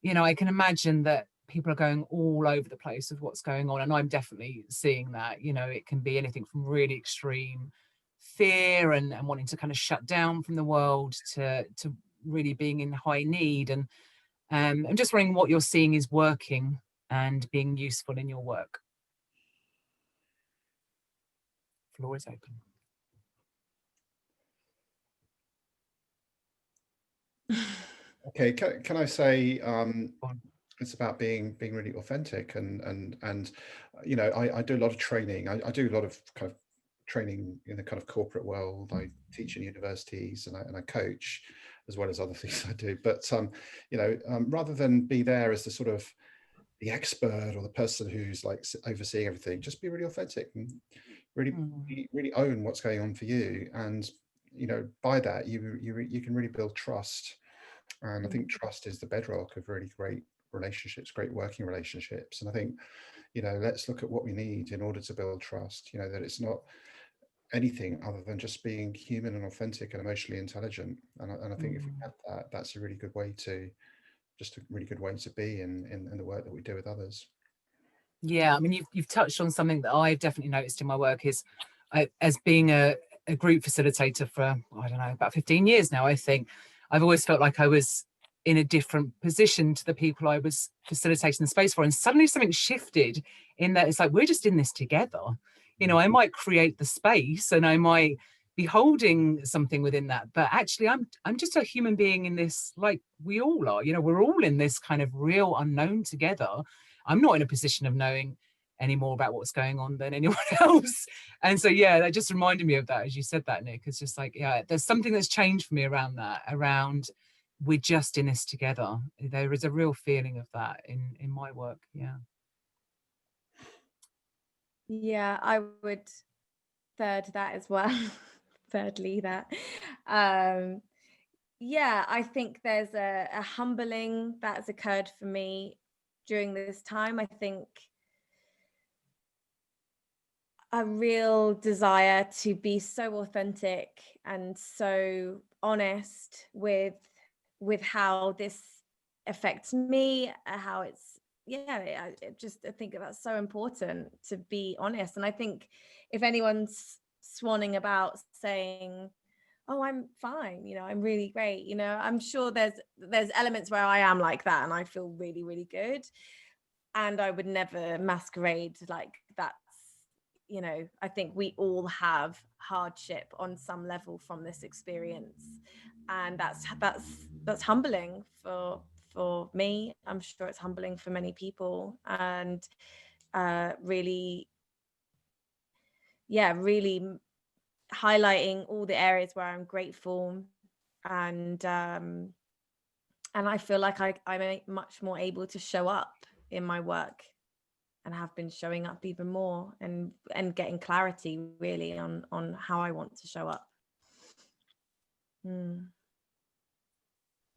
you know, I can imagine that people are going all over the place with what's going on. And I'm definitely seeing that. You know, it can be anything from really extreme fear and wanting to kind of shut down from the world to really being in high need. And I'm just wondering what you're seeing is working and being useful in your work. Floor is open. Okay, can I say it's about being really authentic and you know, I do a lot of training. I do a lot of kind of training in the kind of corporate world. I teach in universities and I coach, as well as other things I do. But you know, rather than be there as the sort of the expert or the person who's like overseeing everything, just be really authentic and really own what's going on for you. And you know, by that you can really build trust. And I think trust is the bedrock of really great relationships, great working relationships. And I think, you know, let's look at what we need in order to build trust, you know, that it's not anything other than just being human and authentic and emotionally intelligent. And I think if we have that, that's a really good way to, just a really good way to be in the work that we do with others. Yeah, I mean, you've touched on something that I've definitely noticed in my work is as being a group facilitator for, I don't know, about 15 years now, I think, I've always felt like I was in a different position to the people I was facilitating the space for. And suddenly something shifted in that it's like, we're just in this together. You know, I might create the space and I might be holding something within that, but actually I'm just a human being in this, like we all are, you know, we're all in this kind of real unknown together. I'm not in a position of knowing any more about what's going on than anyone else. And so, yeah, that just reminded me of that as you said that, Nick. It's just like, yeah, there's something that's changed for me around that, around we're just in this together. There is a real feeling of that in my work. Yeah. Yeah, I would third that as well. Thirdly, that. Yeah, I think there's a humbling that has occurred for me during this time. I think a real desire to be so authentic and so honest with how this affects me, how it's, yeah, I think that's so important, to be honest. And I think if anyone's swanning about saying, oh, I'm fine, you know, I'm really great, you know, I'm sure there's elements where I am like that and I feel really, really good. And I would never masquerade like that's, you know, I think we all have hardship on some level from this experience. And that's humbling for me. I'm sure it's humbling for many people. And really highlighting all the areas where I'm grateful, and I feel like I'm much more able to show up in my work, and have been showing up even more, and getting clarity really on how I want to show up.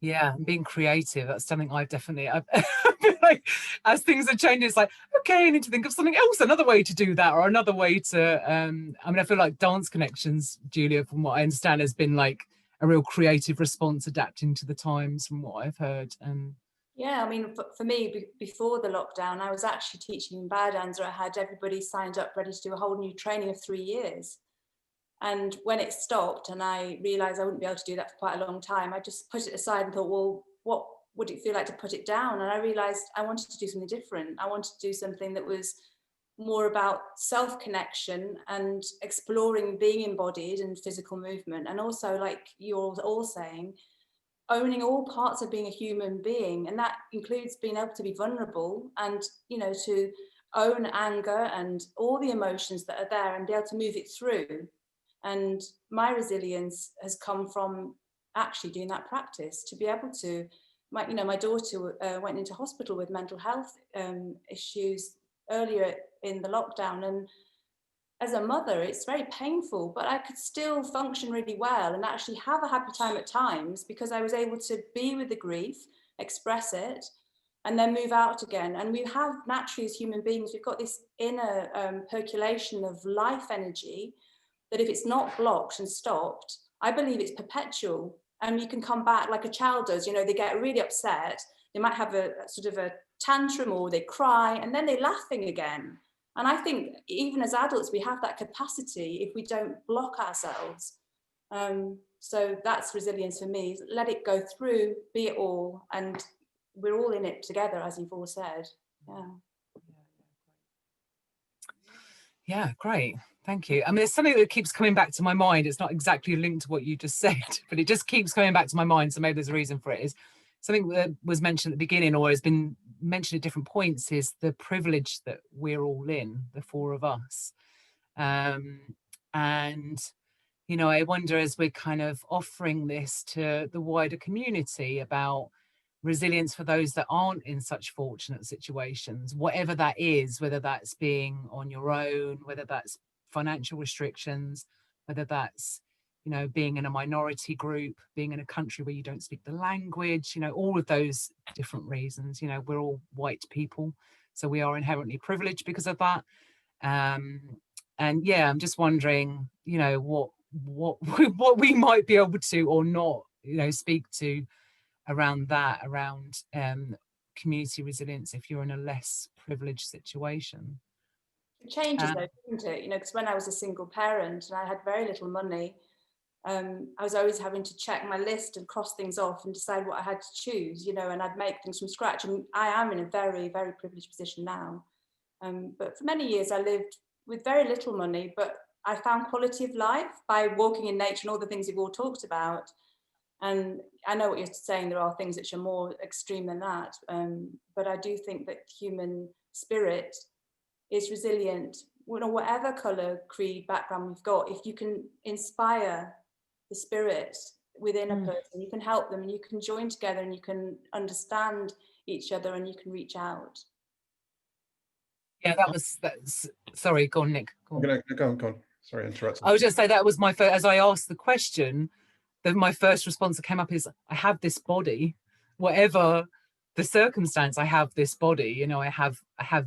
Yeah, and being creative, that's something I've definitely, I've like, as things are changing, it's like, okay, I need to think of something else, another way to do that, or another way to, I mean, I feel like Dance Connections, Julia, from what I understand, has been like a real creative response, adapting to the times from what I've heard. Yeah, I mean, for me, before the lockdown, I was actually teaching in Bowdowns, where I had everybody signed up, ready to do a whole new training of 3 years. And when it stopped and I realized I wouldn't be able to do that for quite a long time, I just put it aside and thought, well, what would it feel like to put it down? And I realized I wanted to do something different. I wanted to do something that was more about self-connection and exploring being embodied and physical movement. And also, like you're all saying, owning all parts of being a human being, and that includes being able to be vulnerable and, you know, to own anger and all the emotions that are there and be able to move it through. And my resilience has come from actually doing that practice, to be able to, my daughter went into hospital with mental health issues earlier in the lockdown, and as a mother, it's very painful, but I could still function really well and actually have a happy time at times, because I was able to be with the grief, express it, and then move out again. And we have naturally, as human beings, we've got this inner percolation of life energy that if it's not blocked and stopped, I believe it's perpetual. And you can come back like a child does, you know, they get really upset, they might have a sort of a tantrum, or they cry, and then they're laughing again. And I think even as adults, we have that capacity if we don't block ourselves. So that's resilience for me. Let it go through, be it all, and we're all in it together, as you've all said. Yeah, great. Thank you. I mean, there's something that keeps coming back to my mind. It's not exactly linked to what you just said, but it just keeps coming back to my mind. So maybe there's a reason for it. Is something that was mentioned at the beginning, or has been mentioned at different points, is the privilege that we're all in, the four of us. And, you know, I wonder, as we're kind of offering this to the wider community about resilience for those that aren't in such fortunate situations, whatever that is, whether that's being on your own, whether that's financial restrictions, whether that's, you know, being in a minority group, being in a country where you don't speak the language, you know, all of those different reasons. You know, we're all white people, so we are inherently privileged because of that. And yeah, I'm just wondering, you know, what we might be able to or not, you know, speak to around that, around community resilience if you're in a less privileged situation. It changes though, doesn't it? You know, because when I was a single parent and I had very little money, I was always having to check my list and cross things off and decide what I had to choose, you know, and I'd make things from scratch. And I am in a very, very privileged position now. But for many years I lived with very little money, but I found quality of life by walking in nature and all the things you've all talked about. And I know what you're saying, there are things which are more extreme than that, but I do think that human spirit is resilient, you know, whatever colour, creed, background we've got. If you can inspire the spirit within a person, you can help them and you can join together and you can understand each other and you can reach out. Yeah, that's sorry, go on, Nick. Go on. Go on. Sorry, interrupting. I was just saying that was my first, as I asked the question, that my first response that came up is, I have this body, whatever the circumstance, I have this body, you know, I have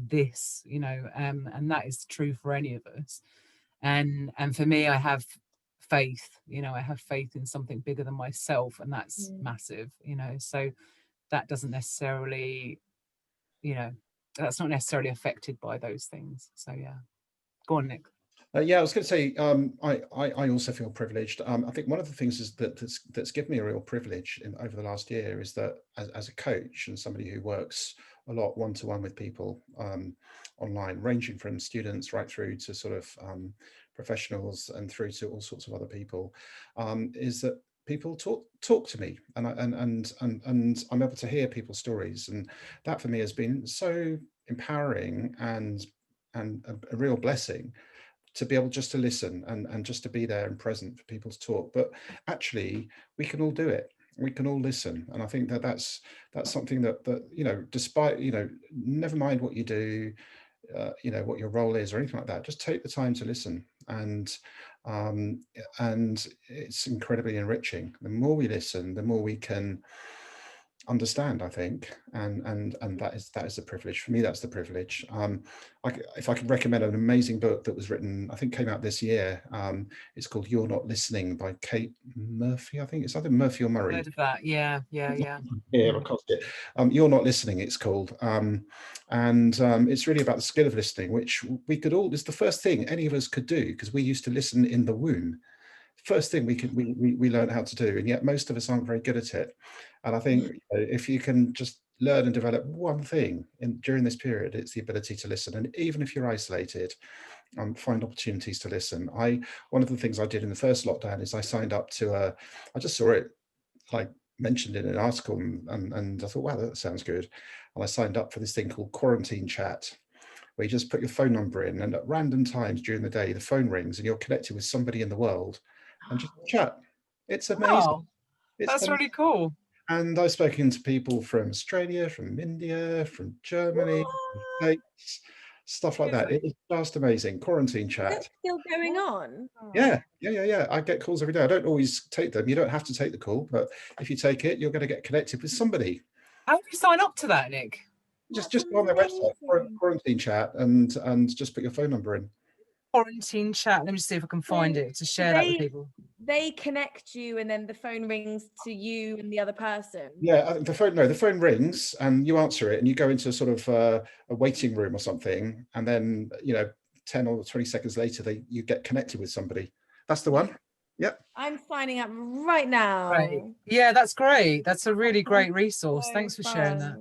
this, you know, and that is true for any of us. And for me, I have faith, you know, I have faith in something bigger than myself, and that's massive, you know, so that doesn't necessarily, you know, that's not necessarily affected by those things. So yeah, go on, Nick. Yeah, I was going to say, I also feel privileged. I think one of the things is that's given me a real privilege over the last year is that as a coach and somebody who works a lot one-to-one with people online, ranging from students right through to sort of professionals and through to all sorts of other people, is that people talk to me, and I'm able to hear people's stories, and that for me has been so empowering and a real blessing, to be able just to listen and just to be there and present for people to talk. But actually, we can all do it. We can all listen, and I think that's something that you know, despite, you know, never mind what you do, you know, what your role is or anything like that, just take the time to listen, and it's incredibly enriching. The more we listen, the more we can understand, I think, and that is the privilege for me. That's the privilege. If I could recommend an amazing book that was written, I think came out this year, it's called You're Not Listening by Kate Murphy. I think it's either Murphy or Murray. Heard of that. Yeah, I've got it. You're Not Listening, it's called, and it's really about the skill of listening, which we could all, it's the first thing any of us could do, because we used to listen in the womb. First thing we learn how to do, and yet most of us aren't very good at it. And I think if you can just learn and develop one thing during this period, it's the ability to listen. And even if you're isolated, find opportunities to listen. One of the things I did in the first lockdown is I signed up to I just saw it like mentioned in an article, and I thought, wow, that sounds good. And I signed up for this thing called Quarantine Chat, where you just put your phone number in, and at random times during the day, the phone rings and you're connected with somebody in the world and just chat. It's amazing. Oh, that's really cool. And I've spoken to people from Australia, from India, from Germany, from the States, stuff like that. It is just amazing. Quarantine Chat. Is it still going on? Yeah. I get calls every day. I don't always take them. You don't have to take the call, but if you take it, you're going to get connected with somebody. How do you sign up to that, Nick? Just go on their website, Quarantine Chat, and just put your phone number in. Quarantine Chat. Let me just see if I can find it to share that with people. They connect you, and then the phone rings to you and the other person. Yeah, the phone rings and you answer it, and you go into sort of a waiting room or something, and then 10 or 20 seconds later you get connected with somebody. That's the one. Yep. I'm signing up right now. Right. Yeah, that's great. That's a really great resource. So thanks for sharing that.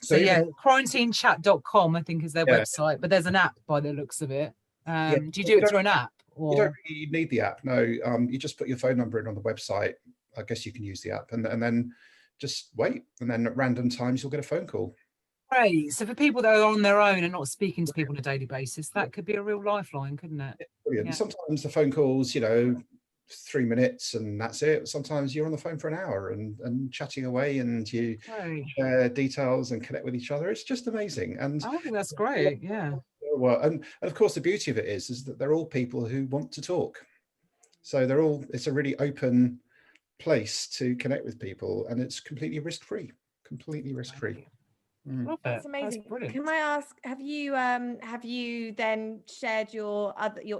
So yeah, quarantinechat.com I think is their website, but there's an app by the looks of it. Do you do it through an app? Or? You don't really need the app. No, you just put your phone number in on the website. I guess you can use the app, and then just wait, and then at random times you'll get a phone call. Great. So for people that are on their own and not speaking to people on a daily basis, that could be a real lifeline, couldn't it? Yeah, brilliant. Yeah. Sometimes the phone calls, 3 minutes and that's it. Sometimes you're on the phone for an hour and chatting away, and you share details and connect with each other. It's just amazing. And I think that's great. Yeah. Well, and of course the beauty of it is that they're all people who want to talk. So it's a really open place to connect with people, and it's completely risk-free. That's amazing. That's brilliant. Can I ask, have you then shared your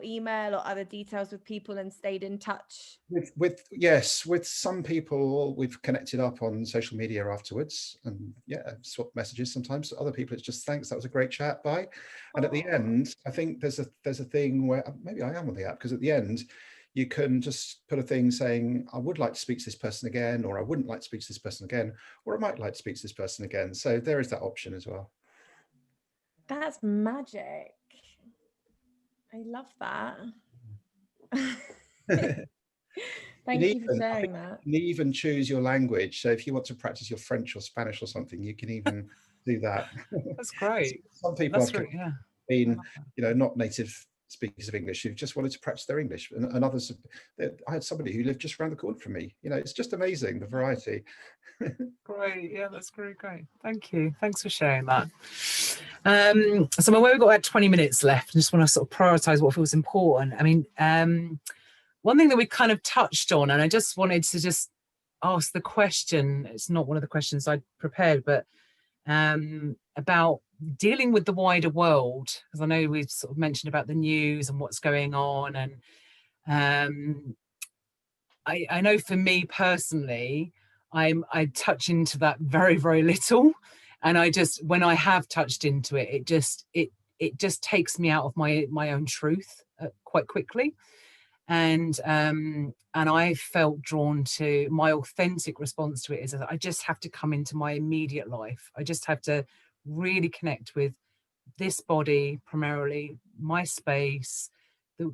email or other details with people and stayed in touch? With some people we've connected up on social media afterwards, and swapped messages sometimes. Other people it's just thanks, that was a great chat, bye. And at the end, I think there's a thing where maybe I am on the app, because at the end you can just put a thing saying, I would like to speak to this person again, or I wouldn't like to speak to this person again, or I might like to speak to this person again. So there is that option as well. That's magic. I love that. Thank you for sharing that. You can even choose your language. So if you want to practice your French or Spanish or something, you can even do that. That's great. Some people have been, not native speakers of English who just wanted to practice their English, and others. I had somebody who lived just around the corner from me. It's just amazing, the variety. Great. Yeah, that's great. Thank you. Thanks for sharing that. So we've got about 20 minutes left. I just want to sort of prioritize what feels important. I mean, one thing that we kind of touched on, and I just wanted to just ask the question, it's not one of the questions I prepared, but about dealing with the wider world, because I know we've sort of mentioned about the news and what's going on, and I know for me personally, I touch into that very, very little, and when I have touched into it, it just takes me out of my own truth quite quickly, and I felt drawn to my authentic response to it is that I just have to come into my immediate life. I just have to really connect with this body, primarily my space,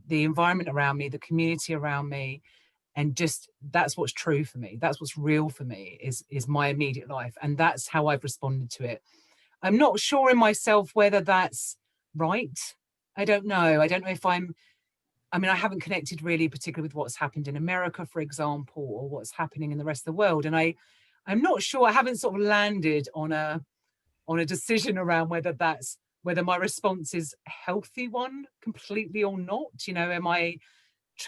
the environment around me, the community around me, and just that's what's true for me. That's what's real for me is my immediate life, and that's how I've responded to it. I'm not sure in myself whether that's right. I don't know if I haven't connected really particularly with what's happened in America, for example, or what's happening in the rest of the world, and I'm not sure. I haven't sort of landed on a decision around whether my response is a healthy one completely or not.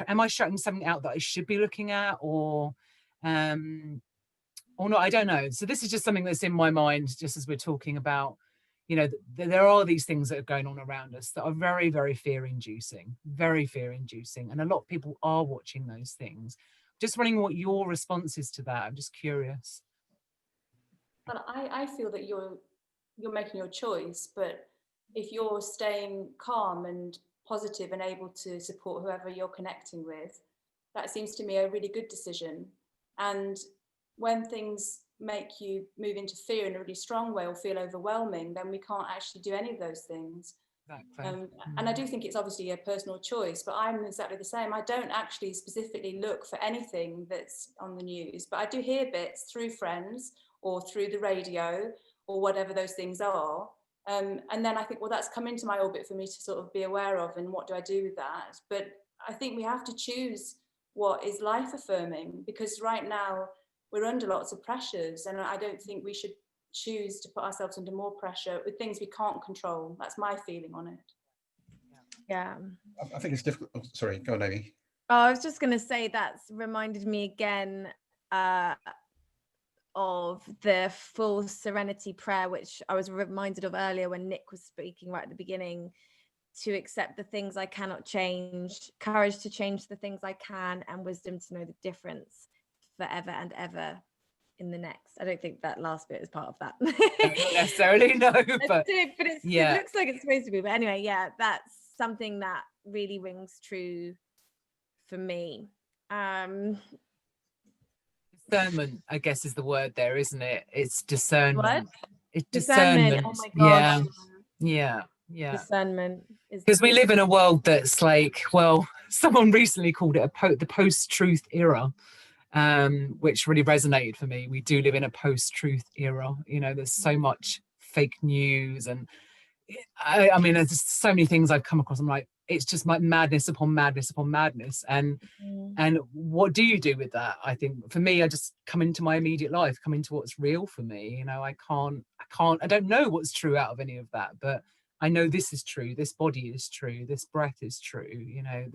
Am I shutting something out that I should be looking at, or not? I don't know. So this is just something that's in my mind just as we're talking about, there are these things that are going on around us that are very, very fear-inducing, and a lot of people are watching those things. Just wondering what your response is to that. I'm just curious. Well, I feel that you're making your choice, but if you're staying calm and positive and able to support whoever you're connecting with, that seems to me a really good decision. And when things make you move into fear in a really strong way or feel overwhelming, then we can't actually do any of those things. Exactly. And I do think it's obviously a personal choice, but I'm exactly the same. I don't actually specifically look for anything that's on the news, but I do hear bits through friends or through the radio or whatever those things are. And then I think, well, that's come into my orbit for me to sort of be aware of, and what do I do with that? But I think we have to choose what is life affirming, because right now we're under lots of pressures, and I don't think we should choose to put ourselves under more pressure with things we can't control. That's my feeling on it. Yeah. I think it's difficult. Oh, sorry, go on, Amy. Oh, I was just going to say that's reminded me again of the full Serenity prayer, which I was reminded of earlier when Nick was speaking right at the beginning. To accept the things I cannot change, courage to change the things I can, and wisdom to know the difference forever and ever in the next. I don't think that last bit is part of that. Not necessarily, no, but it looks like it's supposed to be. But anyway, yeah, that's something that really rings true for me. Discernment, I guess, is the word there, isn't it? It's discernment. What? It's Discernment. Oh my gosh. Yeah. Discernment. Because we live in a world that's like, well, someone recently called it the post-truth era, which really resonated for me. We do live in a post-truth era. You know, there's so much fake news, and I mean, there's just so many things I've come across. I'm like, it's just like madness upon madness upon madness. And what do you do with that? I think for me, I just come into my immediate life, come into what's real for me. You know, I don't know what's true out of any of that, but I know this is true. This body is true. This breath is true. You know,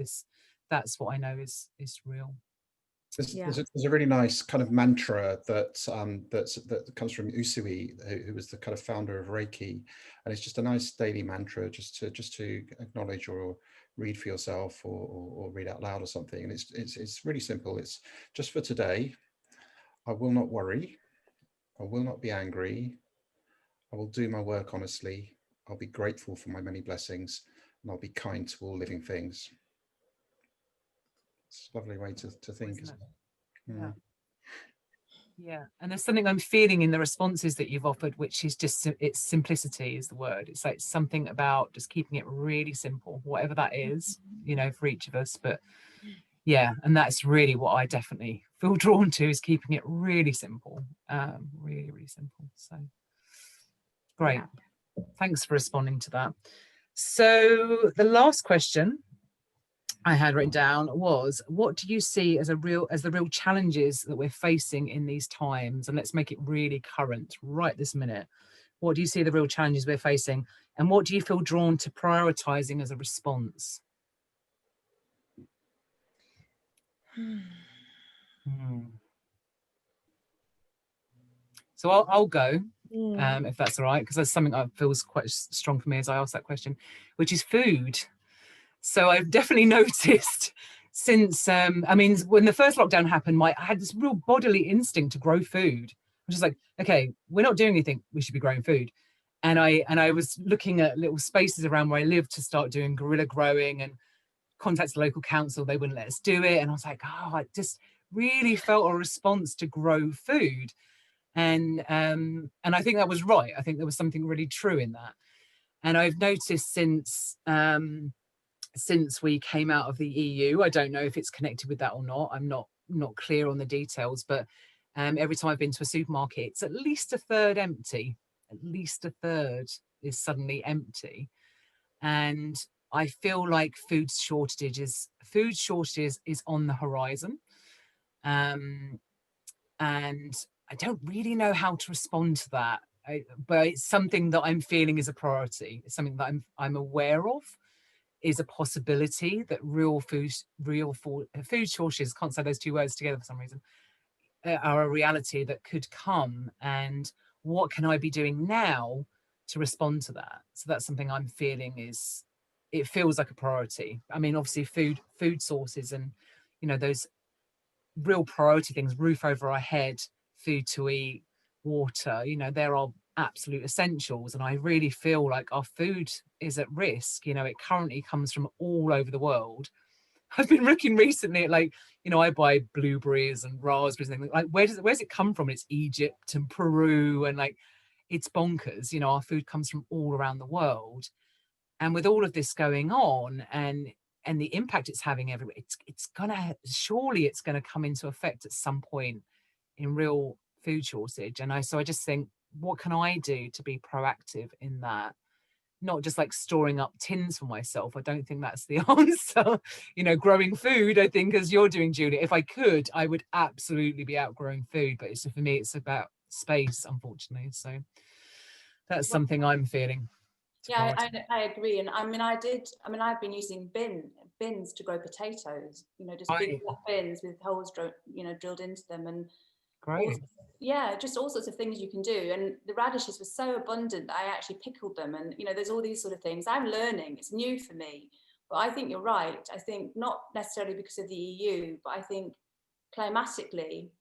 that's what I know is real. There's a really nice kind of mantra that comes from Usui, who was the kind of founder of Reiki, and it's just a nice daily mantra just to acknowledge or read for yourself or read out loud or something. And it's really simple. It's just for today. I will not worry. I will not be angry. I will do my work honestly. I'll be grateful for my many blessings, and I'll be kind to all living things. It's a lovely way to think, isn't it? Yeah, and there's something I'm feeling in the responses that you've offered, which is just, it's simplicity is the word. It's like something about just keeping it really simple, whatever that is, you know, for each of us. But yeah, and that's really what I definitely feel drawn to, is keeping it really simple, really, really simple. So great. Thanks for responding to that. So the last question I had written down was, what do you see as the real challenges that we're facing in these times? And let's make it really current right this minute. What do you see the real challenges we're facing, and what do you feel drawn to prioritizing as a response? So I'll go, if that's all right, because that's something that feels quite strong for me as I ask that question, which is food. So I've definitely noticed since, I mean, when the first lockdown happened, I had this real bodily instinct to grow food. I'm just like, okay, we're not doing anything, we should be growing food. And I was looking at little spaces around where I live to start doing guerrilla growing, and contacted the local council, they wouldn't let us do it. And I was like, oh, I just really felt a response to grow food. And I think that was right. I think there was something really true in that. And I've noticed since we came out of the EU, I don't know if it's connected with that or not. I'm not clear on the details, but every time I've been to a supermarket, it's at least a third empty. At least a third is suddenly empty. And I feel like food shortages is on the horizon. And I don't really know how to respond to that. But it's something that I'm feeling is a priority. It's something that I'm aware of is a possibility, that food shortages, can't say those two words together for some reason, are a reality that could come. And what can I be doing now to respond to that? So that's something I'm feeling it feels like a priority. I mean, obviously food sources and, you know, those real priority things, roof over our head, food to eat, water, you know, there are absolute essentials. And I really feel like our food is at risk. You know, it currently comes from all over the world. I've been looking recently at, like, you know, I buy blueberries and raspberries and things like, where's it come from? It's Egypt and Peru, and like, it's bonkers. You know, our food comes from all around the world. And with all of this going on and the impact it's having everywhere, surely it's gonna come into effect at some point in real food shortage. And so I just think, what can I do to be proactive in that? Not just like storing up tins for myself. I don't think that's the answer. Growing food, I think, as you're doing, Julia, if I could, I would absolutely be out growing food. But for me, it's about space, unfortunately. So that's something I'm feeling. Yeah, I agree. And I've been using bins to grow potatoes, just big flat bins with holes drilled into them. And great. Just all sorts of things you can do. And the radishes were so abundant that I actually pickled them. And, there's all these sort of things. I'm learning, it's new for me. But I think you're right. I think not necessarily because of the EU, but I think climatically,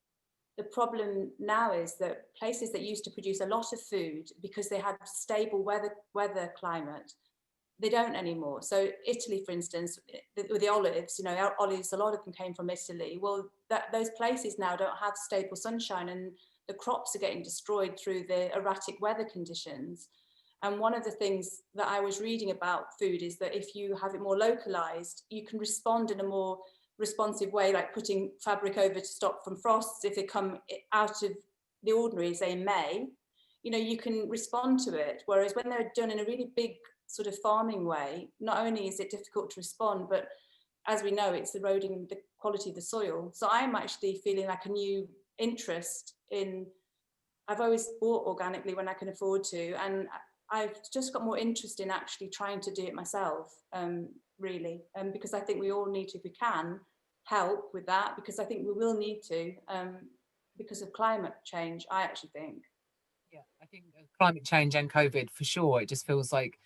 the problem now is that places that used to produce a lot of food because they had stable weather climate, they don't anymore. So Italy, for instance, with the olives, olives, a lot of them came from Italy. Well, those places now don't have stable sunshine, and the crops are getting destroyed through the erratic weather conditions. And one of the things that I was reading about food is that if you have it more localized, you can respond in a more responsive way, like putting fabric over to stop from frosts if they come out of the ordinary, say in May. You can respond to it. Whereas when they're done in a really big sort of farming way, not only is it difficult to respond, but as we know, it's eroding the quality of the soil. So I'm actually feeling like a new interest in, I've always bought organically when I can afford to, and I've just got more interest in actually trying to do it myself, really, because I think we all need to, if we can, help with that, because I think we will need to, because of climate change, I actually think. Yeah, I think climate change and COVID, for sure, it just feels like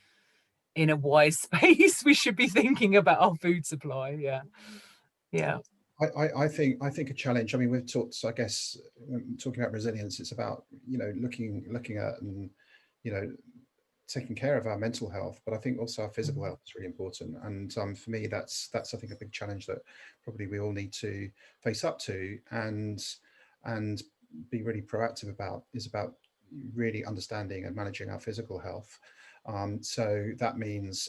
in a wise space we should be thinking about our food supply. Yeah. I think a challenge. I mean, we've talked, I guess, talking about resilience, it's about looking at and taking care of our mental health, but I think also our physical health is really important. And for me, that's I think a big challenge that probably we all need to face up to and be really proactive about, is about really understanding and managing our physical health. So that means,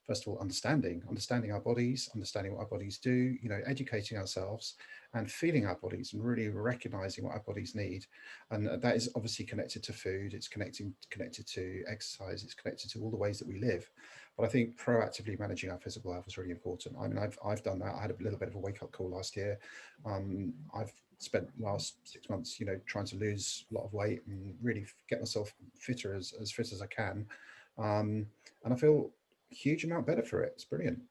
first of all, understanding our bodies, understanding what our bodies do, educating ourselves and feeling our bodies and really recognizing what our bodies need. And that is obviously connected to food, it's connected to exercise, it's connected to all the ways that we live. But I think proactively managing our physical health is really important. I mean, I've done that. I had a little bit of a wake-up call last year. I've spent the last 6 months, trying to lose a lot of weight and really get myself fitter, as fit as I can. And I feel a huge amount better for it. It's brilliant.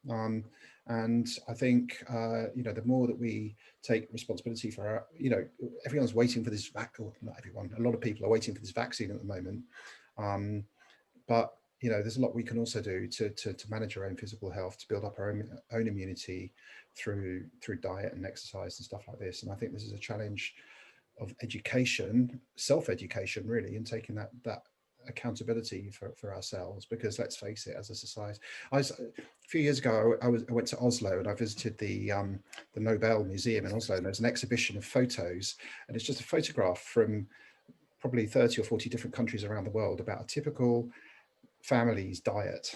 And I think, the more that we take responsibility for our, everyone's waiting for this vaccine, not everyone, a lot of people are waiting for this vaccine at the moment. But there's a lot we can also do to manage our own physical health, to build up our own immunity through diet and exercise and stuff like this. And I think this is a challenge of education, self-education, really, and taking that accountability for ourselves, because let's face it, as a society, a few years ago I went to Oslo and I visited the Nobel Museum in Oslo, and there's an exhibition of photos, and it's just a photograph from probably 30 or 40 different countries around the world about a typical family's diet.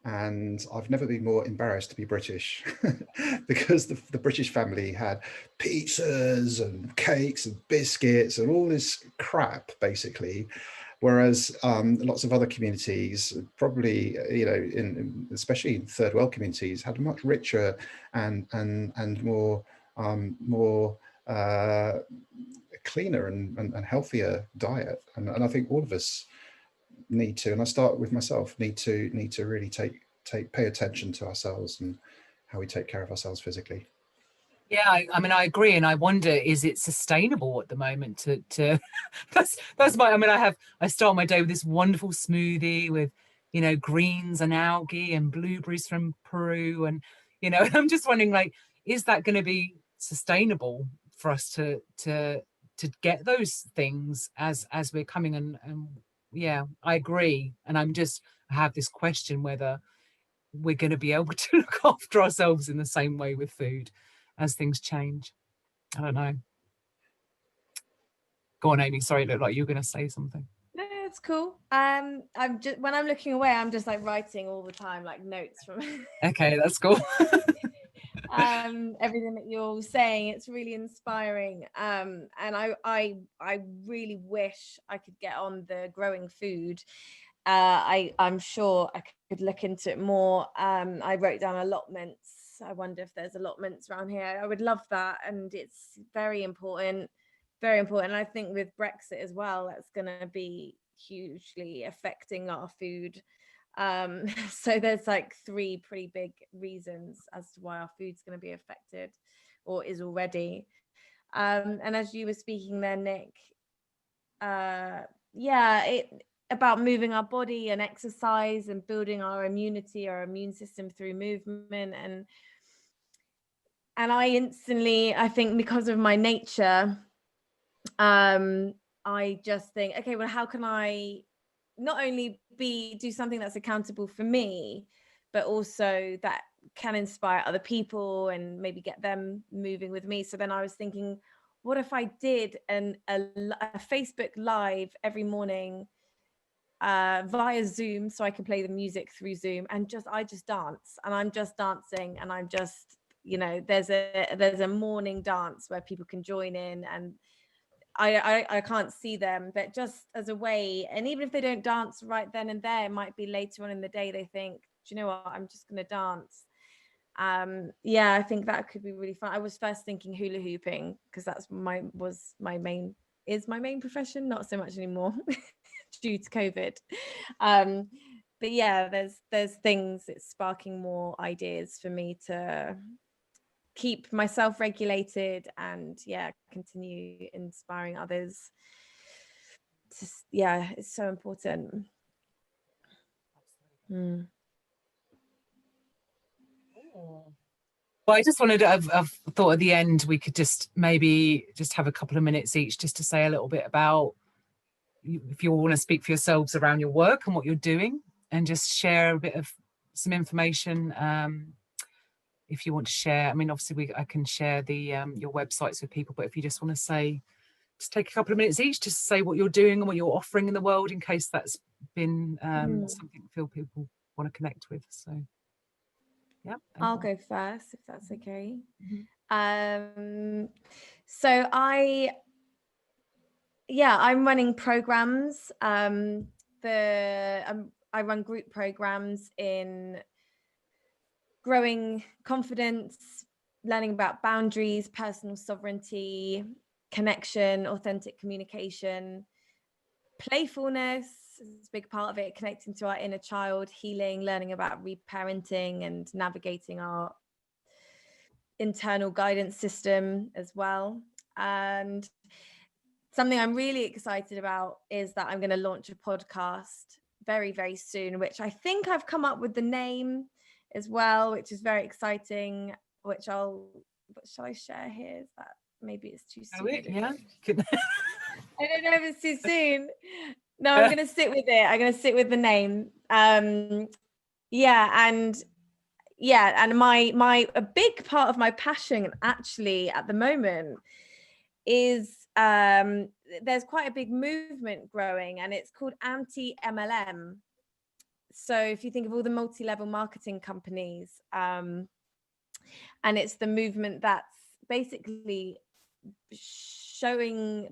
And I've never been more embarrassed to be British because the British family had pizzas and cakes and biscuits and all this crap, basically. Whereas lots of other communities, probably, especially in third world communities, had a much richer and more cleaner and healthier diet. And I think all of us need to, and I start with myself, need to really pay attention to ourselves and how we take care of ourselves physically. Yeah, I mean, I agree, and I wonder, is it sustainable at the moment to that's my, I start my day with this wonderful smoothie with, greens and algae and blueberries from Peru, and and I'm just wondering, like, is that going to be sustainable for us to get those things as we're coming? And yeah, I agree, and I have this question whether we're going to be able to look after ourselves in the same way with food as things change. I don't know. Go on, Amy. Sorry, it looked like you were going to say something. No, it's cool. I'm just, when I'm looking away, I'm just like writing all the time, like notes from Okay, that's cool. everything that you're all saying. It's really inspiring. And I really wish I could get on the growing food. I'm sure I could look into it more. I wrote down allotments. I wonder if there's allotments around here. I would love that, and it's very important. Very important. And I think with Brexit as well, that's going to be hugely affecting our food. So there's like 3 pretty big reasons as to why our food's going to be affected, or is already. And as you were speaking there, Nick, about moving our body and exercise and building our immunity, our immune system through movement. And I instantly, I think because of my nature, I just think, okay, well, how can I not only do something that's accountable for me, but also that can inspire other people and maybe get them moving with me. So then I was thinking, what if I did a Facebook Live every morning via Zoom, so I can play the music through Zoom, and I just dance, and I'm just dancing, and I'm just, you know, there's a morning dance where people can join in, and I can't see them, but just as a way, and even if they don't dance right then and there, it might be later on in the day they think, do you know what, I'm just going to dance. I think that could be really fun. I was first thinking hula hooping, because that's my main profession, not so much anymore due to COVID. But yeah, there's things, it's sparking more ideas for me to keep myself regulated and continue inspiring others. It's so important. Well, I just wanted to, I've thought at the end we could maybe have a couple of minutes each just to say a little bit about, if you all want to speak for yourselves around your work and what you're doing, and just share a bit of some information. If you want to share, I mean, obviously I can share the your websites with people, but if you just want to say, just take a couple of minutes each just to say what you're doing and what you're offering in the world, in case that's been something I feel people want to connect with. So yeah, I'll go first if that's okay. So I'm running programs. I run group programs in growing confidence, learning about boundaries, personal sovereignty, connection, authentic communication, playfulness is a big part of it, connecting to our inner child, healing, learning about reparenting and navigating our internal guidance system as well. And something I'm really excited about is that I'm going to launch a podcast very, very soon, which I think I've come up with the name as well, which is very exciting, what shall I share here? Is that, maybe it's too soon? I don't know if it's too soon. No, I'm going to sit with it. I'm going to sit with the name. And a big part of my passion actually at the moment is there's quite a big movement growing, and it's called Anti-Mlm. So if you think of all the multi-level marketing companies, and it's the movement that's basically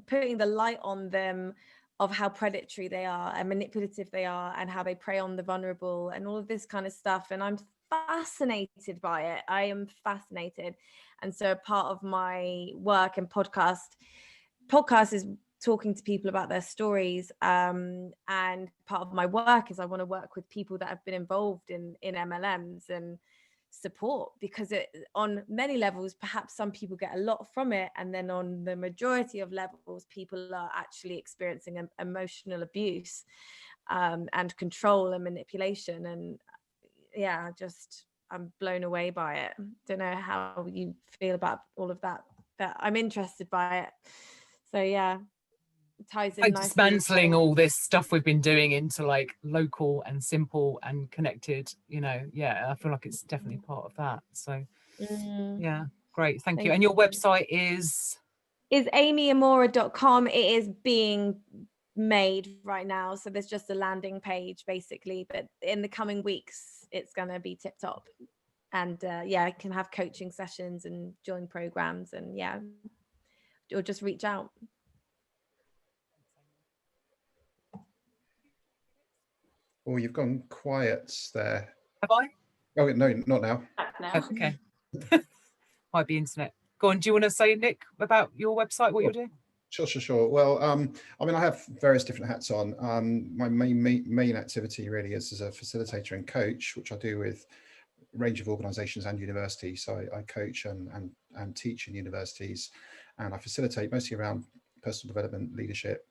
putting the light on them of how predatory they are and manipulative they are, and how they prey on the vulnerable and all of this kind of stuff. And I'm fascinated by it. I am fascinated. And so part of my work and podcast is talking to people about their stories, and part of my work is I want to work with people that have been involved in MLMs and support, because it, on many levels, perhaps some people get a lot from it, and then on the majority of levels, people are actually experiencing emotional abuse and control and manipulation. And I'm blown away by it. Don't know how you feel about all of that, but I'm interested by it. So ties in nicely. Dismantling all this stuff we've been doing into like local and simple and connected, I feel like it's definitely part of that. So great, thank you. And your website is AMORA.com. It is being made right now, so there's just a landing page basically, but in the coming weeks it's going to be tip top. And yeah, I can have coaching sessions and join programs, and yeah, or just reach out. Oh, you've gone quiet there. Have I? Oh no, not now. Back now. Oh, okay. Might be internet. Go on. Do you want to say, Nick, about your website, what you're doing? Sure. Well, I mean, I have various different hats on. My main activity really is as a facilitator and coach, which I do with a range of organisations and universities. So I coach and teach in universities, and I facilitate mostly around personal development, leadership,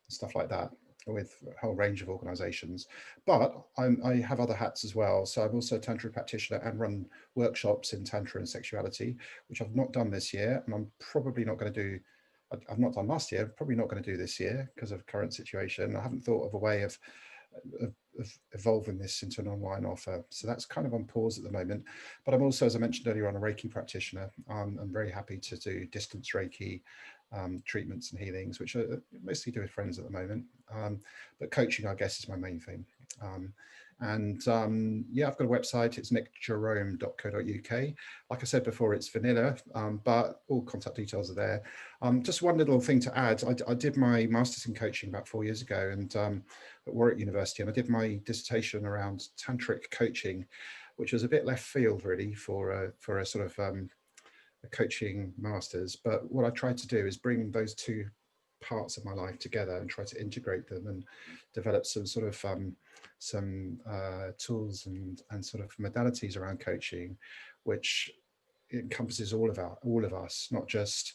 stuff like that, with a whole range of organisations. But I have other hats as well. So I'm also a tantra practitioner and run workshops in tantra and sexuality, which I've not done this year, and I'm probably not going to do. I've not done last year, probably not going to do this year because of current situation. I haven't thought of a way of evolving this into an online offer. So that's kind of on pause at the moment. But I'm also, as I mentioned earlier on, a Reiki practitioner. I'm very happy to do distance Reiki treatments and healings, which I mostly do with friends at the moment. But coaching, I guess, is my main thing. Yeah, I've got a website. It's nickjerome.co.uk. Like I said before, it's vanilla, but all contact details are there. Just one little thing to add. I did my master's in coaching about 4 years ago, and at Warwick University, and I did my dissertation around tantric coaching, which was a bit left field really for a sort of a coaching master's. But what I tried to do is bring those two parts of my life together and try to integrate them and develop some sort of tools and sort of modalities around coaching, which encompasses all of us, not just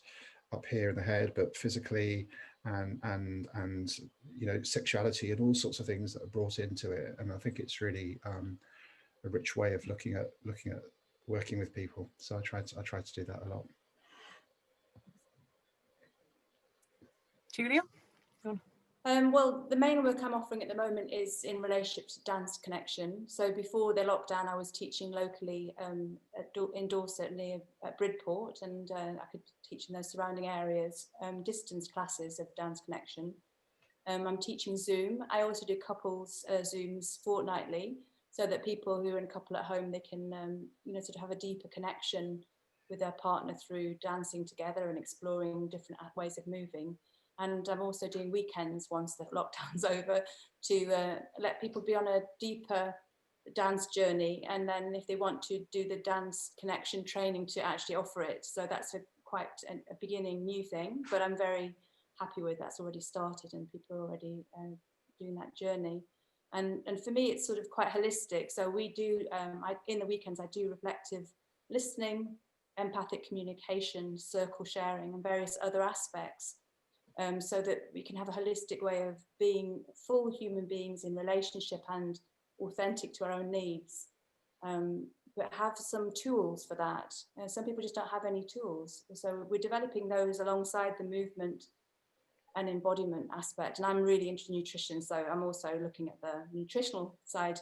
up here in the head, but physically and you know, sexuality and all sorts of things that are brought into it. And I think it's really a rich way of looking at working with people. So I try to do that a lot. Julia? Well, the main work I'm offering at the moment is in relationship to dance connection. So before the lockdown, I was teaching locally in Dorset near Bridport, and I could teach in those surrounding areas, distance classes of dance connection. I'm teaching Zoom. I also do couples Zooms fortnightly, so that people who are in a couple at home, they can you know, sort of have a deeper connection with their partner through dancing together and exploring different ways of moving. And I'm also doing weekends once the lockdown's over to let people be on a deeper dance journey. And then if they want to do the dance connection training, to actually offer it. So that's quite a beginning new thing, but I'm very happy with that's already started and people are already doing that journey. And for me, it's sort of quite holistic. So we do, in the weekends, I do reflective listening, empathic communication, circle sharing, and various other aspects. So that we can have a holistic way of being full human beings in relationship and authentic to our own needs, but have some tools for that. Some people just don't have any tools. So we're developing those alongside the movement and embodiment aspect. And I'm really into nutrition, so I'm also looking at the nutritional side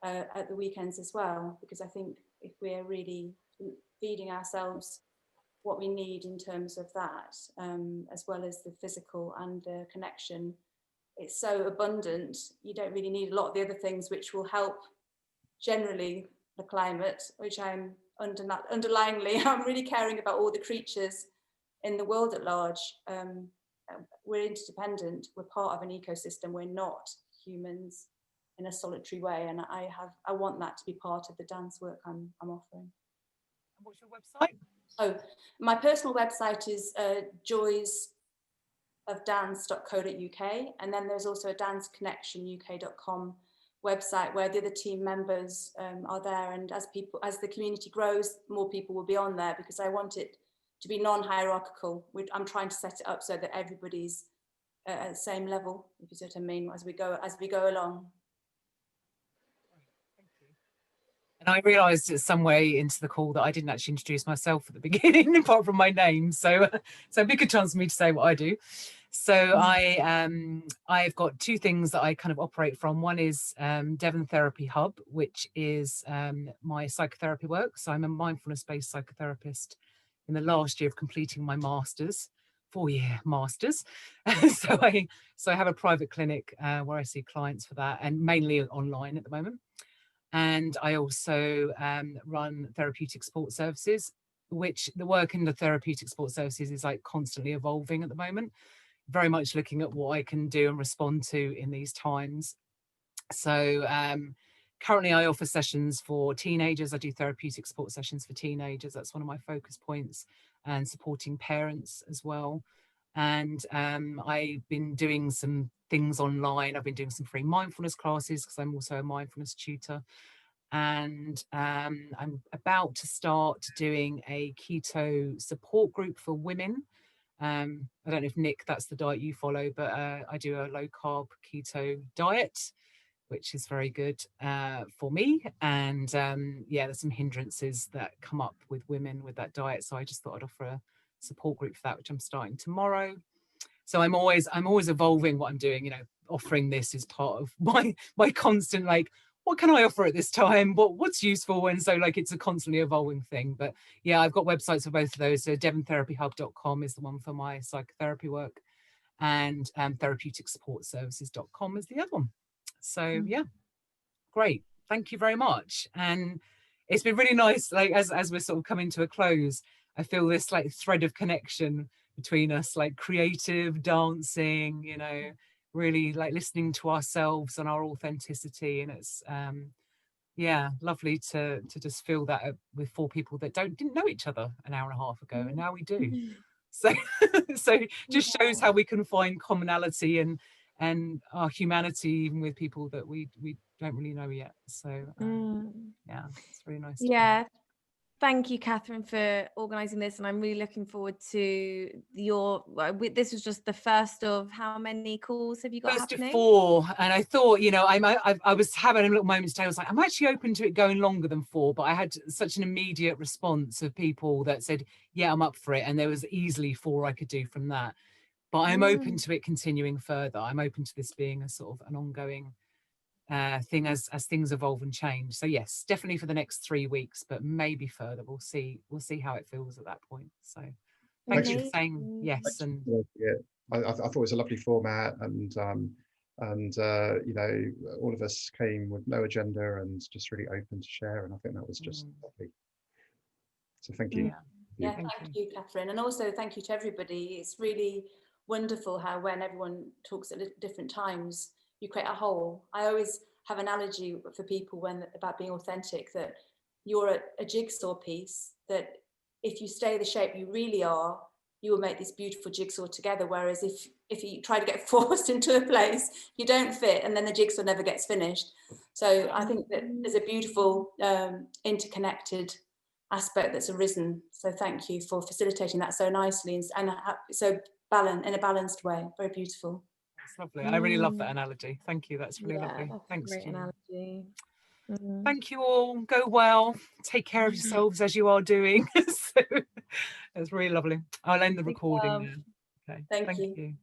at the weekends as well, because I think if we're really feeding ourselves what we need in terms of that, as well as the physical and the connection, it's so abundant. You don't really need a lot of the other things which will help generally the climate, which I'm underlyingly, I'm really caring about all the creatures in the world at large. We're interdependent, we're part of an ecosystem, we're not humans in a solitary way, and I want that to be part of the dance work I'm offering. What's your website? Oh, my personal website is joysofdance.co.uk, and then there's also a danceconnectionuk.com website where the other team members are there, and as the community grows, more people will be on there, because I want it to be non-hierarchical. I'm trying to set it up so that everybody's at the same level, if you see what I mean, as we go along. And I realised some way into the call that I didn't actually introduce myself at the beginning, apart from my name. So a big chance for me to say what I do. So I've got two things that I kind of operate from. One is Devon Therapy Hub, which is my psychotherapy work. So I'm a mindfulness-based psychotherapist in the last year of completing my master's. 4-year masters. So I have a private clinic where I see clients for that, and mainly online at the moment. And I also run therapeutic support services, which the work in the therapeutic support services is like constantly evolving at the moment, very much looking at what I can do and respond to in these times. So currently I offer sessions for teenagers. I do therapeutic support sessions for teenagers. That's one of my focus points, and supporting parents as well. And I've been doing some things online. I've been doing some free mindfulness classes because I'm also a mindfulness tutor. And I'm about to start doing a keto support group for women. I don't know if Nick, that's the diet you follow, but I do a low carb keto diet, which is very good for me. And yeah, there's some hindrances that come up with women with that diet. So I just thought I'd offer a support group for that, which I'm starting tomorrow. So I'm always evolving what I'm doing, you know. Offering this is part of my constant, like, what can I offer at this time? What's useful? And so like it's a constantly evolving thing. But yeah, I've got websites for both of those. So devontherapyhub.com is the one for my psychotherapy work, and therapeutic-support-services.com is the other one. So yeah, great. Thank you very much. And it's been really nice, like as we're sort of coming to a close, I feel this like thread of connection between us, like creative, dancing, you know, really like listening to ourselves and our authenticity. And it's yeah, lovely to just feel that with 4 people that didn't know each other an hour and a half ago, and now we do. So so just shows how we can find commonality and our humanity even with people that we don't really know yet. So yeah, it's really nice. Yeah, thank you, Catherine, for organising this, and I'm really looking forward to your. This was just the first of how many calls have you got First happening? of 4, and I thought, you know, I was having a little moment today. I was like, I'm actually open to it going longer than 4, but I had such an immediate response of people that said, yeah, I'm up for it, and there was easily 4 I could do from that. But I'm open to it continuing further. I'm open to this being a sort of an ongoing thing as things evolve and change. So yes, definitely for the next 3 weeks, but maybe further. We'll see how it feels at that point. So thank you for saying yes. And I thought it was a lovely format, and you know, all of us came with no agenda and just really open to share, and I think that was just lovely. So thank you. Yeah, thank you, Catherine, and also thank you to everybody. It's really wonderful how when everyone talks at different times, you create a whole. I always have an analogy for people about being authentic, that you're a jigsaw piece, that if you stay the shape you really are, you will make this beautiful jigsaw together. Whereas if you try to get forced into a place, you don't fit, and then the jigsaw never gets finished. So I think that there's a beautiful interconnected aspect that's arisen. So thank you for facilitating that so nicely and so in a balanced way. Very beautiful. That's lovely. I really love that analogy. Thank you. That's really lovely. That's Thanks, a great analogy. Thank you all. Go well. Take care of yourselves as you are doing. So, it's really lovely. I'll end the recording now. Okay. Thank you.